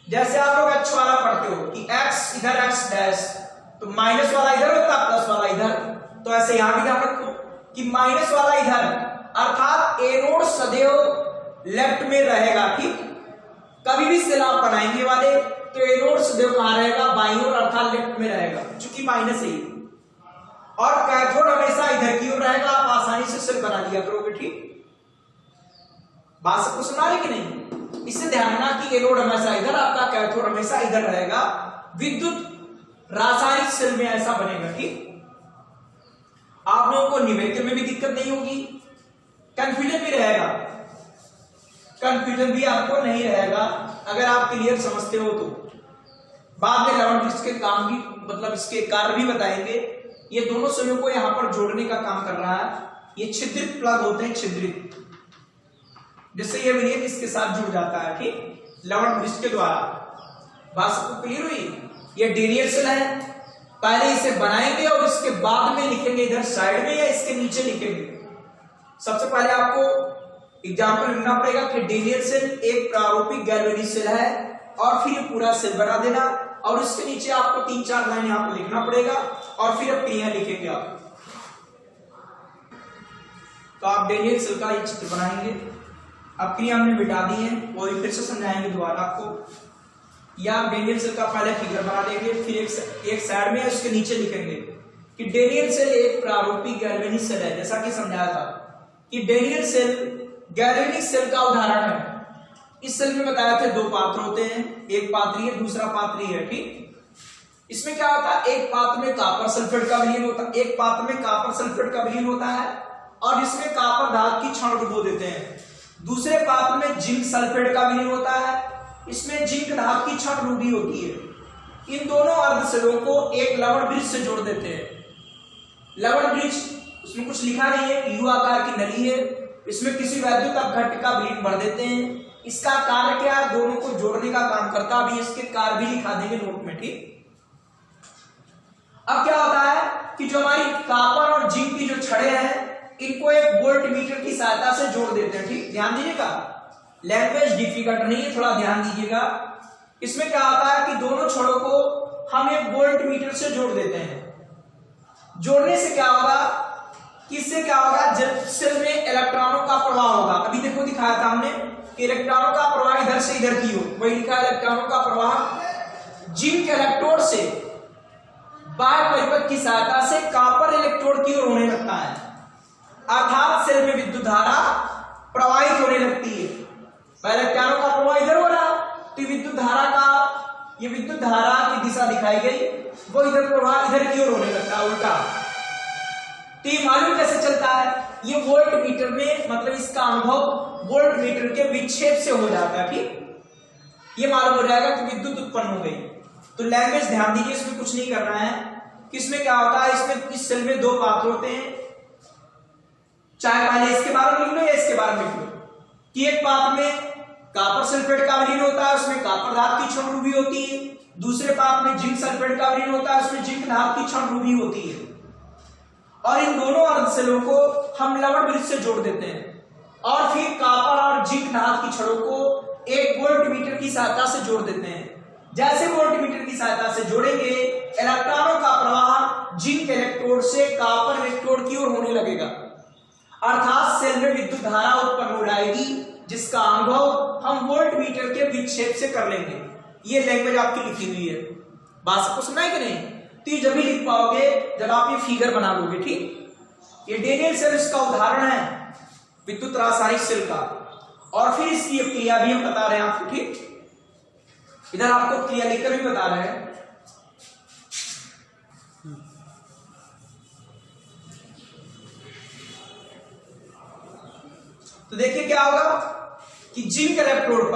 जैसे आप लोग x वाला पढ़ते हो कि x इधर x डैश, तो माइनस वाला इधर होता है, प्लस वाला इधर, तो ऐसे यहां भी ध्यान रखो कि माइनस वाला इधर, अर्थात एनोड सदैव लेफ्ट में रहेगा। ठीक, कभी भी सेल आप बनाएंगे वाले तो एनोड सदैव कहां रहेगा? बाईं ओर, अर्थात लेफ्ट में रहेगा, चूंकि माइनस है। और कैथोड हमेशा इधर की ओर रहेगा, आप आसानी से सेल बना लिया करोगे। ठीक, बात सबको सुना रहे कि नहीं? इससे ध्यान रखना कि एनोड हमेशा इधर, आपका कैथोड हमेशा इधर रहेगा। विद्युत रासायनिक सेल में ऐसा बनेगा। ठीक, आप लोगों को निवेद्य में भी दिक्कत नहीं होगी, कंफ्यूजन भी रहेगा, कंफ्यूजन भी आपको नहीं रहेगा अगर आप क्लियर समझते हो तो। बाद में लवण इसके काम भी, मतलब इसके कार्य भी बताएंगे। ये दोनों सेलों को यहां पर जोड़ने का काम कर रहा है। ये छिद्रित प्लग होते हैं, छिद्रित, जिससे ये विलयन इसके साथ जुड़ जाता है। ठीक, लवण ब्रिज के द्वारा। बात सबको क्लियर हुई? ये डीरियल सेल है, पहले इसे बनाएंगे और इसके बाद में लिखेंगे इधर साइड में या इसके नीचे लिखेंगे। सबसे पहले आपको एग्जाम्पल लिखना पड़ेगा कि डीरियल सेल एक प्रारूपिक गैल्वेनिक सेल है, और फिर ये पूरा सेल बना देना, और इसके नीचे आपको 3-4 लाइन यहां पर लिखना पड़ेगा, और फिर अब क्रिया लिखेंगे आप। तो आप डीरियल सेल का ये चित्र बनाएंगे। अब क्रिया हमने मिटा दी है, वो फिर से समझाएंगे दोबारा आपको। या आप डीरियल सेल का पहले फिगर बना देंगे, फिर एक साइड में उसके नीचे लिखेंगे कि डीरियल सेल एक प्रारूपिक गैल्वेनिक सेल है। जैसा कि समझाया था कि डीरियल सेल गैल्वेनिक सेल का उदाहरण है। इस सेल में बताया थे 2 पात्र होते हैं, एक पात्री है, दूसरा पात्री है। ठीक, इसमें क्या होता है, एक पात्र में कॉपर सल्फेट का विलीन होता है, एक पात्र में कॉपर सल्फेट का विलीन होता है और इसमें कॉपर धातु की क्षण डुबो देते हैं। दूसरे पात्र में जिंक सल्फेट का विलीन होता है, इसमें जिंक धातु की क्षण डूबी होती है। इन दोनों अर्धसेलों को एक लवण ब्रिज से जोड़ देते हैं। लवण ब्रिज, उसमें कुछ लिखा नहीं है, यू आकार की नली है, इसमें किसी वैद्युत अपघट्ट का विलीन भर देते हैं। इसका कार्य क्या है, दोनों को जोड़ने का काम करता है। अभी इसके कार्य भी लिखा देंगे नोट में, ठीक। अब क्या होता है कि जो हमारी कॉपर और जिंक की जो छड़े हैं, इनको एक वोल्ट मीटर की सहायता से जोड़ देते हैं, ठीक। ध्यान दीजिएगा, लैंग्वेज डिफिकल्ट नहीं है, थोड़ा ध्यान दीजिएगा। इसमें क्या होता है कि दोनों छड़ों को हम एक वोल्ट मीटर से जोड़ देते हैं। जोड़ने से क्या होगा, इससे क्या होगा, जब सेल में इलेक्ट्रॉनों का प्रवाह होगा। अभी देखो दिखाया था हमने कि इलेक्ट्रॉनों का प्रवाह इधर से इधर की हो, वही लिखा है इलेक्ट्रॉनों का प्रवाह जिंक इलेक्ट्रोड से बाह्य परिपथ की सहायता से कॉपर इलेक्ट्रोड की ओर होने लगता है, अर्थात सेल में विद्युत धारा प्रवाहित होने लगती है। पहले इलेक्ट्रॉनों का प्रवाह इधर हो रहा, तो विद्युत धारा का, ये विद्युत धारा की दिशा दिखाई गई, वो इधर प्रवाह इधर की ओर होने लगता है, उल्टा। तो ये मालूम कैसे चलता है, ये वोल्ट मीटर में, मतलब इसका अनुभव वोल्ट मीटर के विक्षेप से हो जाता है, ठीक। ये मालूम हो जाएगा कि विद्युत उत्पन्न हो गई। तो लैंग्वेज ध्यान दीजिए, इसमें कुछ नहीं करना है। किसमें क्या होता है, इसमें इस सेल में दो पात्र होते हैं, चाहे पहले इसके बारे में लिख लो या इसके बारे में लिख लो, कि एक पात्र में कॉपर सल्फेट का विलीन होता है, उसमें कॉपर धातु की क्षण डूबी होती है। दूसरे पात्र में जिंक सल्फेट का विलीन होता है, उसमें जिंक धातु की क्षण डूबी होती है। और इन दोनों अर्धसेलों को हम लवण ब्रिज से जोड़ देते हैं और फिर कॉपर और जिंक धातु की छड़ों को एक वोल्ट मीटर की सहायता से जोड़ देते हैं। जैसे वोल्ट मीटर की सहायता से जोड़ेंगे, इलेक्ट्रॉनों का प्रवाह जिंक इलेक्ट्रोड से कॉपर इलेक्ट्रोड की ओर होने लगेगा, अर्थात सेल में विद्युत धारा उत्पन्न हो जाएगी, जिसका अनुभव हम वोल्ट मीटर के विक्षेप से कर लेंगे। ये लैंग्वेज आपकी लिखी हुई है, बात सबको सुना है कि नहीं। तो ये जब भी लिख पाओगे जब आप ये फिगर बना लोगे, ठीक। ये डेनियल सेल्स का उदाहरण है विद्युत रासायनिक सेल का, और फिर इसकी क्रिया भी हम बता रहे हैं आपको, ठीक। इधर आपको क्रिया लिखकर भी बता रहे हैं। तो देखिए क्या होगा कि जिंक इलेक्ट्रोड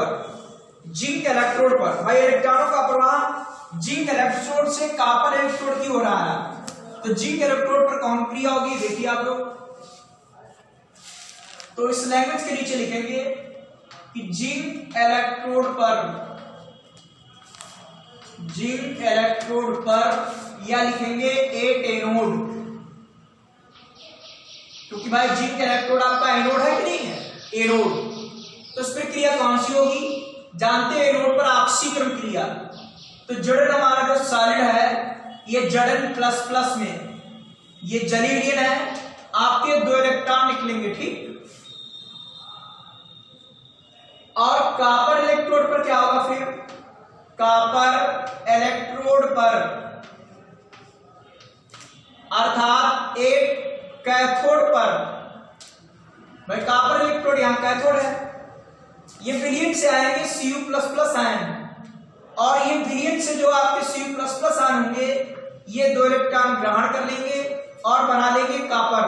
पर भाई इलेक्ट्रॉनों का प्रवाह जिंक इलेक्ट्रोड से कॉपर इलेक्ट्रोड की हो रहा है, तो जिंक इलेक्ट्रोड पर कौन क्रिया होगी, देखिए आप लोग। तो इस लैंग्वेज के नीचे लिखेंगे कि जिंक इलेक्ट्रोड पर या लिखेंगे एट एनोड, क्योंकि भाई जिंक इलेक्ट्रोड आपका एनोड है कि नहीं है, एनोड। तो इस पर क्रिया कौन सी होगी, जानते हैं एनोड पर ऑक्सीकरण क्रिया। तो जड़न हमारा जो सॉलिड है, ये जड़न प्लस प्लस में, ये जलीडियन है, आपके 2 इलेक्ट्रॉन निकलेंगे, ठीक। और कॉपर इलेक्ट्रोड पर क्या होगा, फिर कॉपर इलेक्ट्रोड पर अर्थात एक कैथोड पर, भाई कॉपर इलेक्ट्रोड यहां कैथोड है, ये विलीन से आएंगे Cu++ आयन, और ये विलीन से जो आपके Cu++ आयन होंगे, ये 2 इलेक्ट्रॉन ग्रहण कर लेंगे और बना लेंगे कॉपर,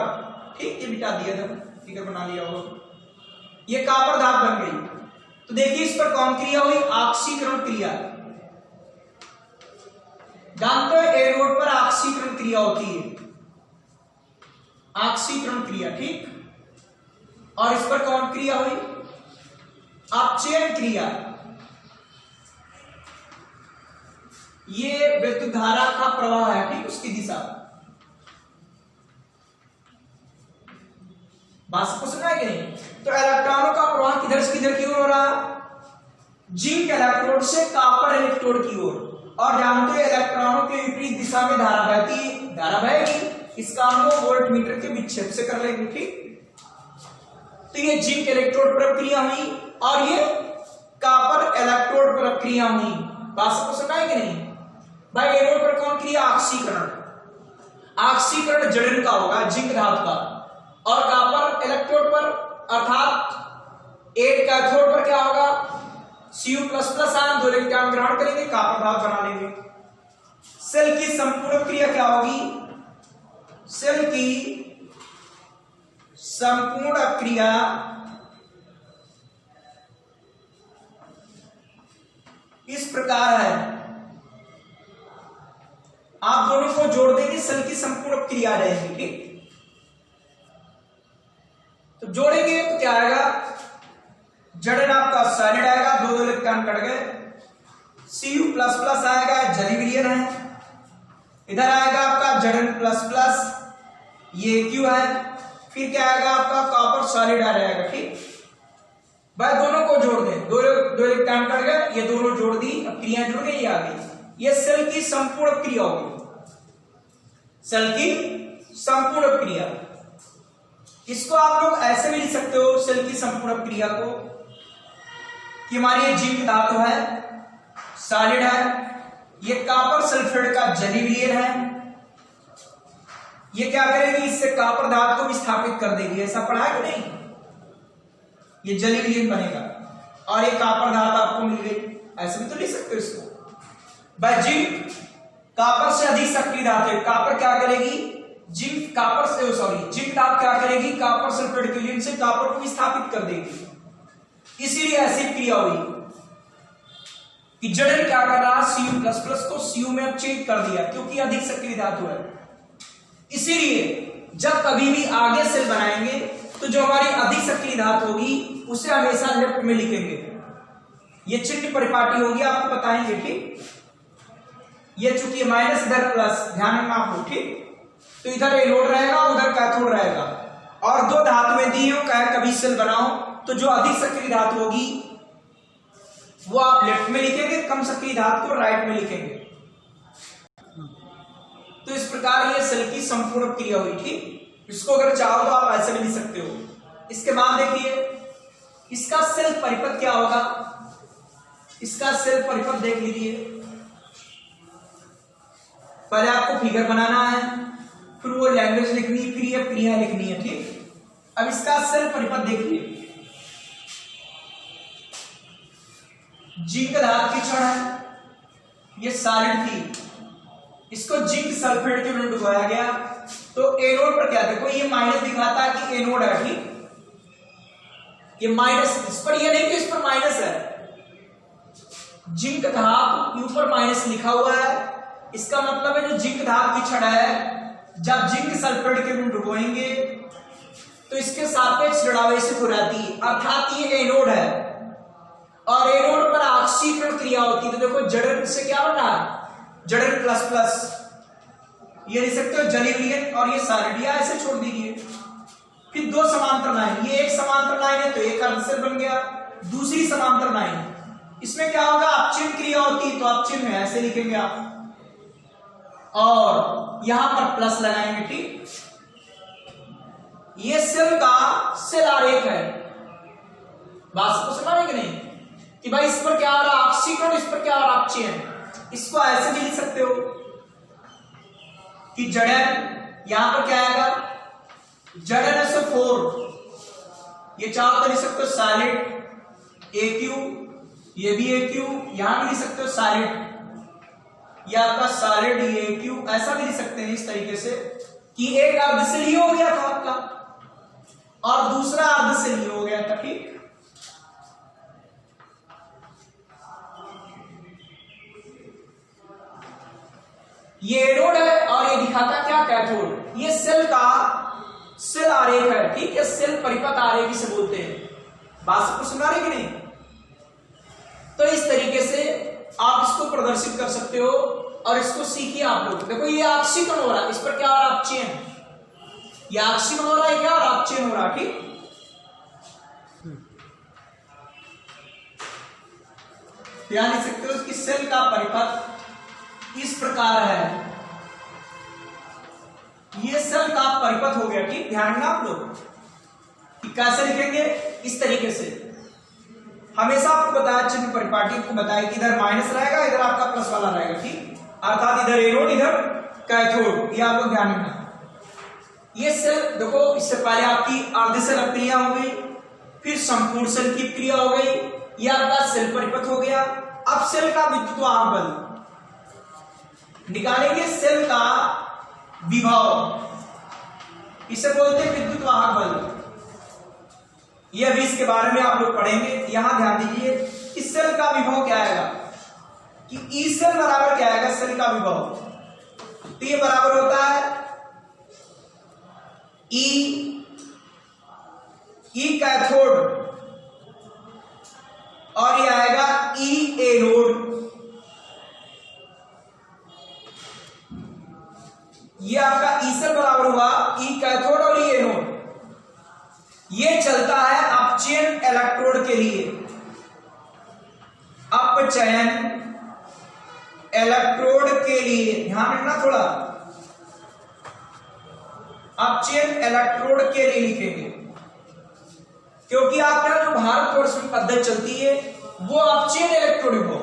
ठीक। ये मिटा दिया था, फिगर बना लिया होगा, ये कॉपर धातु बन गई। तो देखिए इस पर कौन क्रिया हुई, ऑक्सीकरण क्रिया। जानते हो एनोड पर ऑक्सीकरण क्रिया होती है, ऑक्सीकरण क्रिया, ठीक। और इस पर कौन क्रिया हुई, अपचयन क्रिया। ये विद्युत धारा का प्रवाह है, ठीक, उसकी दिशा। बात सबको सुना है कि नहीं। तो इलेक्ट्रॉनों का प्रवाह किधर से किधर की ओर हो रहा, जिंक इलेक्ट्रोड से कॉपर इलेक्ट्रोड की ओर। और जानते हैं इलेक्ट्रॉनों के विपरीत दिशा में धारा बहेगी, इसका हम वोल्ट मीटर के विक्षेप से कर लेंगे, ठीक। तो ये जिंक इलेक्ट्रोड पर क्रिया हुई और ये कॉपर इलेक्ट्रोड पर क्रिया हुई। बात सबको सुना है कि नहीं। भाई एनोड पर कौन क्रिया, ऑक्सीकरण जड़न का होगा, जिंक धातु का, और कॉपर इलेक्ट्रोड पर अर्थात 8 कैथोड पर क्या होगा, Cu++ आयन 2 इलेक्ट्रॉन ग्रहण करेंगे, कॉपर धातु बना लेंगे। सेल की संपूर्ण क्रिया क्या होगी? सेल की संपूर्ण क्रिया इस प्रकार है, आप दोनों को जोड़ देंगे, सेल की संपूर्ण क्रिया रहेगी। ठीक, तो जोड़ेंगे तो क्या आएगा? जड़न आपका सॉलिड आएगा, दो इलेक्ट्रॉन कट गए, Cu प्लस प्लस आएगा, जली विलयन है। इधर आएगा आपका जड़न प्लस प्लस, ये Q है। फिर क्या आएगा आपका कॉपर सॉलिड आ जाएगा। ठीक, भाई दोनों को जोड़ दें, दो इलेक्ट्रॉन कट गए, ये दोनों जोड़ दी, अब क्रिया जुड़ गई, आ गई। ये सेल की संपूर्ण क्रिया होगी, सेल की संपूर्ण क्रिया। इसको आप लोग ऐसे भी लिख सकते हो सेल की संपूर्ण क्रिया को कि हमारी ये जिंक धातु है, सॉलिड है, ये कॉपर सल्फेट का जली विलयन है, ये क्या करेगी? इससे कॉपर धातु को विस्थापित कर देगी। ऐसा पढ़ा है कि नहीं? ये जली विलयन बनेगा और ये कॉपर धातु आपको मिल गई। ऐसे भी तो लिख सकते हो इसको। भाई जिंक कॉपर से अधिक सक्रिय धातु है, कॉपर क्या करेगी? जिंक कॉपर से जिंक धातु क्या करेगी? कॉपर सल्फेट के विलयन से कॉपर को विस्थापित कर देगी। इसीलिए ऐसी क्रिया हुई कि जड़न क्या कर रहा? Cu प्लस प्लस को Cu में अब चेंज कर दिया, क्योंकि अधिक सक्रिय धातु है। इसीलिए जब कभी भी आगे सेल बनाएंगे तो जो हमारी अधिक सक्रिय धातु होगी उसे हमेशा लेफ्ट में लिखेंगे। ये चिन्ह परिपाटी होगी, आपको बताएंगे। ठीक, ये चूंकि माइनस इधर प्लस, ध्यान रखना आप लोग। ठीक, तो इधर एनोड रहेगा, उधर कैथोड रहेगा, और दो धातुएं दी हो, कभी सेल बनाओ तो जो अधिक सक्रिय धातु होगी वो आप लेफ्ट में लिखेंगे, कम सक्रिय धातु को राइट में लिखेंगे। तो इस प्रकार ये सेल की संपूर्ण क्रिया हुई। ठीक, इसको अगर चाहो तो आप ऐसे भी लिख सकते हो। इसके बाद देखिए इसका सेल परिपथ क्या होगा? इसका सेल परिपथ देख लीजिए। पहले आपको फिगर बनाना है, फिर वो लैंग्वेज लिखनी है, फिर ये क्रिया लिखनी है। ठीक, अब इसका सेल परिपथ देखिए। जिंक धातु की क्षण है, ये सॉलिड थी, इसको जिंक सल्फेट के में डुबाया गया, तो एनोड पर क्या देखो, ये माइनस दिखाता है कि एनोड है। ठीक, ये माइनस, इस पर ये नहीं कि इस पर माइनस है, जिंक धातु ऊपर माइनस लिखा हुआ है। इसका मतलब है जो जिंक धातु की क्षण है, जब जिंक सल्फेट के में डुबोएंगे तो इसके सापेक्ष ऋणावेशित हो जाती है, अर्थात ये एनोड है, और एनोड पर ऑक्सीकरण क्रिया होती है। तो देखो जड़न से क्या बना? जड़न प्लस प्लस, ये लिख सकते हो जली विलयन, और ये सॉलिड, या ऐसे छोड़ दीजिए। फिर दो समांतर लाइन, ये एक समांतर लाइन है तो एक अर्धसेल बन गया, दूसरी समांतर लाइन, इसमें क्या होगा? अपचिह्न क्रिया होती है तो अपचिह्न में ऐसे लिखेंगे आप, और यहां पर प्लस लगाएंगे। ठीक, ये सेल का सेल आरेख है। बात को समझ कि नहीं कि भाई इस पर क्या आ रहा? ऑक्सीकरण, इस पर क्या आ रहा? अपचिह्न। इसको ऐसे भी लिख सकते हो कि जड़न, यहां पर क्या आएगा? जड़न SO4, ये चाहो तो लिख सकते हो सॉलिड AQ, ये भी AQ, यहां भी लिख सकते हो सॉलिड, या आपका सॉलिड AQ, ऐसा भी लिख सकते हैं इस तरीके से कि एक अर्धसेल हो गया था आपका और दूसरा अर्धसेल हो गया था। ठीक, ये एनोड है और ये दिखाता क्या? कैथोड। ये सेल का सेल आरेख है। ठीक है, सेल परिपथ आरेख इसे बोलते हैं। बात सबको सुना रहे कि नहीं? तो इस तरीके से आप इसको प्रदर्शित कर सकते हो और इसको सीखिए आप लोग। देखो ये ऑक्सीकरण हो रहा है, इस पर क्या हो रहा है? अपचयन। ये ऑक्सीकरण हो रहा है क्या? और अपचयन हो रहा है। ठीक, ध्यान लिख सकते हो कि सेल का परिपथ इस प्रकार है। ये सेल का परिपथ हो गया। ठीक, ध्यान रखना आप लोग कि कैसे लिखेंगे, इस तरीके से। हमेशा आपको बताया, चिन्ह परिपाटी को बताया कि इधर माइनस रहेगा, इधर आपका प्लस वाला रहेगा। ठीक, अर्थात इधर एनोड, इधर कैथोड। ये आप लोग ध्यान रखना। ये सेल देखो, इससे पहले आपकी अर्धसेल क्रिया हो गई, फिर संपूर्ण सेल की क्रिया हो गई, यह आपका सेल परिपथ हो गया। अब सेल का विद्युत वाहक बल, निकालेंगे सेल का विभव, इसे बोलते हैं विद्युत वाहक बल। ये अभी इसके बारे में आप लोग पढ़ेंगे। यहां ध्यान दीजिए कि सेल का विभव क्या आएगा, कि ई सेल बराबर क्या आएगा, सेल का विभव। तो ये बराबर होता है ई कैथोड और ये आएगा ई एनोड। ये आपका ई सेल बराबर हुआ ई कैथोड और ई एनोड। ये चलता है अपचयन इलेक्ट्रोड के लिए, अपचयन इलेक्ट्रोड के लिए ध्यान रखना थोड़ा, अपचयन इलेक्ट्रोड के लिए लिखेंगे, क्योंकि आपके यहां जो भारतवर्ष में पद्धति चलती है वो अपचयन इलेक्ट्रोड हो।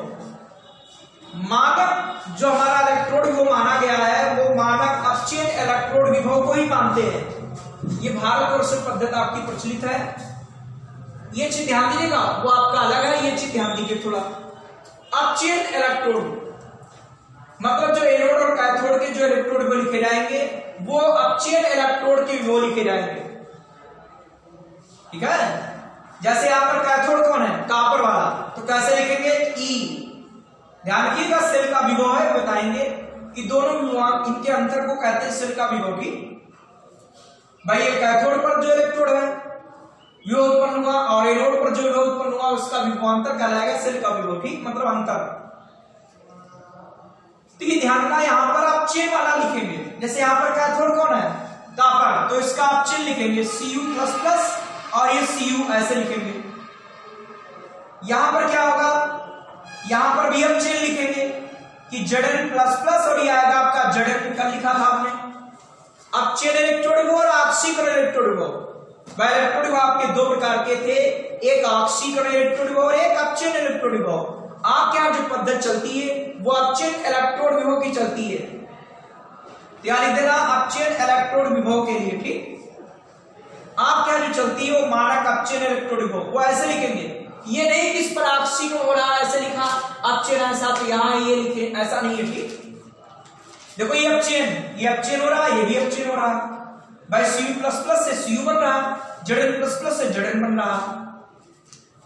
मानक जो हमारा इलेक्ट्रोड विभव माना गया है वो मानक अपचयन इलेक्ट्रोड विभव को ही मानते हैं। ये भारतवर्ष में पद्धति आपकी प्रचलित है, ये चीज ध्यान दीजिएगा, वो आपका अलग है, ये चीज ध्यान दीजिए थोड़ा। अपचयन इलेक्ट्रोड मतलब जो एनोड और कैथोड के जो इलेक्ट्रोड विभव लिखे जाएंगे वो अपचयन इलेक्ट्रोड के विभव लिखे जाएंगे, ठीक है। जैसे यहां पर कैथोड कौन है, कॉपर वाला, तो कैसे लिखेंगे, ई। ध्यान रखिएगा सेल का विभव है, बताएंगे कि दोनों विभव इनके अंतर को कहते हैं सेल का विभव की। भाई ये कैथोड पर जो इलेक्ट्रोड है विभव उत्पन्न हुआ और एनोड पर जो विभव उत्पन्न हुआ उसका विभवांतर कहलाएगा सेल का विभव, ठीक, मतलब अंतर। तो ये ध्यान रखना, यहां पर आप चेन वाला लिखेंगे। जैसे यहां पर कैथोड कौन है, कॉपर, तो इसका आप चिन्ह लिखेंगे Cu++ और ये Cu ऐसे लिखेंगे। यहां पर क्या होगा, यहां पर भी हम चिन्ह लिखेंगे कि Zn++ और ये आएगा आपका Zn, कल लिखा था आपने। अब चेन इलेक्ट्रोड विभव और ऑक्सीकरण इलेक्ट्रोड विभव, वह इलेक्ट्रोड विभव आपके दो प्रकार के थे, एक ऑक्सीकरण इलेक्ट्रोड विभव और एक अपचयन इलेक्ट्रोड विभव। आपके यहां जो पद्धति चलती है वो अपचयन इलेक्ट्रोड विभव की चलती है, ध्यान लिख देना, अपचयन इलेक्ट्रोड विभव के लिए, ठीक। आपके यहां जो चलती है वो मानक अपचयन इलेक्ट्रोड विभव, वो ऐसे लिखेंगे। ये नहीं कि इस पर ऑक्सीकरण हो रहा है ऐसे लिखा, अपचयन ऐसा तो यहां ये लिखे, ऐसा नहीं है, ठीक। देखो ये अपचयन हो रहा है, ये भी अपचयन हो रहा है। भाई Cu++ से Cu बन रहा है, Zn++ से Zn बन रहा है।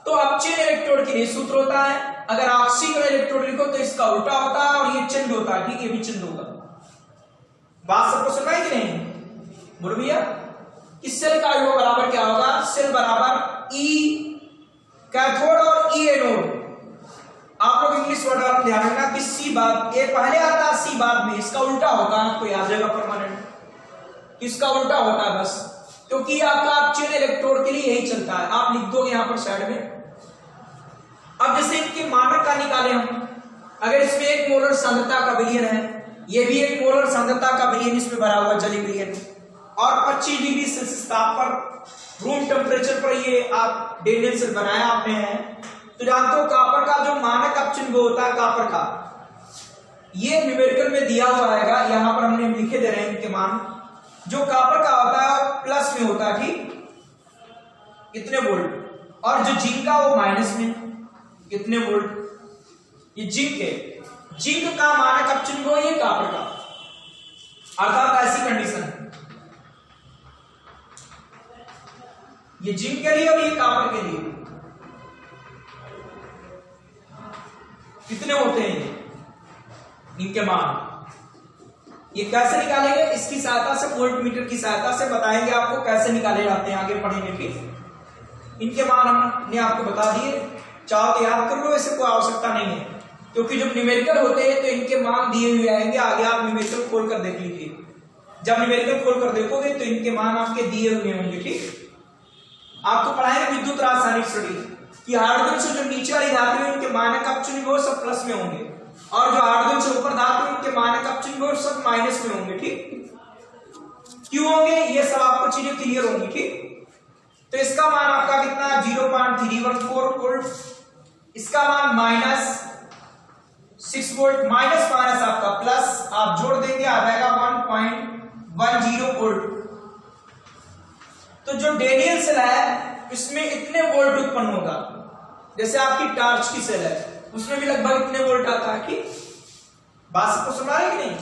तो अपचयन इलेक्ट्रोड के लिए सूत्र होता है, अगर ऑक्सीकरण इलेक्ट्रोड लिखो तो इसका उल्टा होता है और ये चिन्ह होता है, ठीक, ये भी चिन्ह होगा। बात सबको समझ आई कि नहीं, बोलो भैया। इस सेल का विभव बराबर क्या होगा, सेल बराबर ई कैथोड और ई एनोड। आप लोग इंग्लिश वर्ड वाला ध्यान रखना कि सी बाद ए पहले आता है, सी बाद में, इसका उल्टा होगा, आपको याद रहेगा परमानेंट, इसका उल्टा होता है बस, क्योंकि आपका अपचयन इलेक्ट्रोड के लिए यही चलता है। आप लिख दोगे यहां पर साइड में। अब जैसे इनके मानक का निकाले हम, अगर इसमें 1 मोलर सांद्रता का विलयन है, ये भी 1 मोलर सांद्रता का विलयन इसमें भरा हुआ जलीय विलयन, और 25 डिग्री सेल्सियस ताप पर रूम टेम्परेचर पर ये आप डेनियल से बनाया आपने है, तो जानते हो कॉपर का जो मानक अपचयन वो होता है कॉपर का, ये न्यूमेरिकल में दिया हुआ है, यहां पर हमने लिखे दे रहे हैं इनके मान। जो कॉपर का होता है प्लस में होता है, ठीक, इतने वोल्ट, और जो जिंक का वो माइनस में, कितने वोल्ट, ये जिंक है, जिंक का मानक अपचयन वो ये कॉपर का, अर्थात ऐसी कंडीशन, ये जिंक के लिए और ये कॉपर के लिए कितने होते हैं इनके मान। ये कैसे निकालेंगे, इसकी सहायता से, वोल्टमीटर की सहायता से बताएंगे आपको कैसे निकाले जाते हैं, आगे पढ़ेंगे। फिर इनके मान हमने आपको बता दिए, चाहो तो याद कर लो, ऐसे कोई आवश्यकता नहीं है, क्योंकि जब न्यूमेरिकल होते हैं तो इनके मान दिए हुए आएंगे, आगे आप न्यूमेरिकल खोल कर देख लीजिए। जब न्यूमेरिकल खोल कर देखोगे तो इनके मान आपके दिए हुए होंगे, ठीक। आपको पढ़ाएंगे विद्युत रासायनिक स्टडी कि हाइड्रोजन से जो नीचे वाली धातु है इनके मानक अपचयन वो सब प्लस में होंगे, और जो हाइड्रोजन से ऊपर धातु है इनके मानक अपचयन वो सब माइनस में होंगे, ठीक। क्यों होंगे, ये सब आपको चीजें क्लियर होंगी, ठीक। तो इसका मान आपका कितना, 0.314 वोल्ट, इसका मान -6 वोल्ट, माइनस माइनस आपका प्लस, आप जोड़ देंगे आ जाएगा 1.10 वोल्ट। तो जो डेनियल सेल है इसमें इतने वोल्ट उत्पन्न होगा, जैसे आपकी टार्च की सेल है उसमें भी लगभग इतने वोल्ट आता है, ठीक। बात सबको सुना है कि नहीं?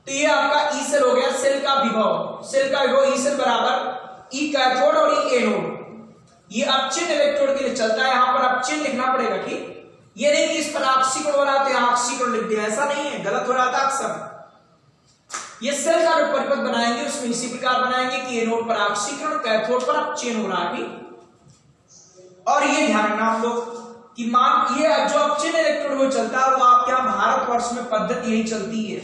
तो ये आपका ई सेल हो गया, सेल का विभव। सेल का विभव ई सेल बराबर ई कैथोड और ई एनोड। ये अपचयन इलेक्ट्रोड के लिए चलता है, यहां पर अपचयन लिखना पड़ेगा, ठीक। ये नहीं कि इस पर ऑक्सीकरण हो रहा तो यहां ऑक्सीकरण लिख दिया, ऐसा नहीं है, गलत हो रहा था अक्सर। ये सेल का जो परिपथ बनाएंगे उसमें इसी प्रकार बनाएंगे कि एनोड पर ऑक्सीकरण, कैथोड पर अपचयन हो रहा है, ठीक। और ये ध्यान रखना आप लोग कि मान ये जो अपचयन इलेक्ट्रोड वो चलता है वो आपके यहां भारतवर्ष में पद्धति यही चलती है,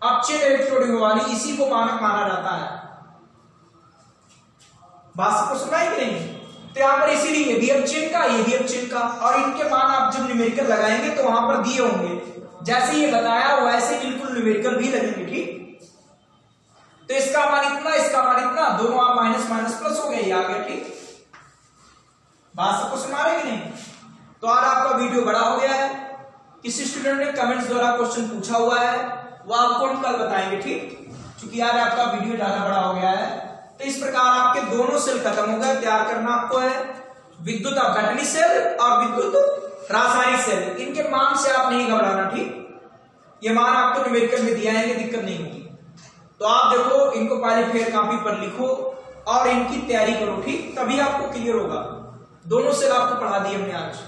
अपचयन इलेक्ट्रोड वाली, इसी को मानक माना जाता है। बात सबको सुना है कि नहीं? तो यहां पर इसीलिए ये भी अपचयन का, ये भी अपचयन का, और इनके मान आप जब न्यूमेरिकल लगाएंगे तो वहां पर दिए होंगे, जैसे ये बताया वैसे बिल्कुल न्यूमेरिकल भी लगेंगे, ठीक। तो इसका मान इतना, इसका मान इतना, दोनों आप माइनस माइनस प्लस हो गए, ये आ गया, ठीक। बात सबको सुना रहे कि नहीं? तो आज आपका वीडियो बड़ा हो गया है। किसी स्टूडेंट ने कमेंट्स द्वारा क्वेश्चन पूछा हुआ है, वो आपको हम कल बताएंगे, ठीक। क्योंकि आज आपका वीडियो ज्यादा बड़ा हो गया है। तो इस प्रकार आपके दोनों सेल खत्म हो गए। तैयार करना आपको है विद्युत अपघटनी सेल और विद्युत रासायनिक सेल। इनके मान से आप नहीं घबराना, ठीक। ये मान आपको न्यूमेरिकल में दिया है, दिक्कत नहीं होगी। तो आप देखो, इनको पहले फेयर कॉपी पर लिखो और इनकी तैयारी करो, ठीक। तभी आपको क्लियर होगा। दोनों सेल आपको पढ़ा दिए हमने आज।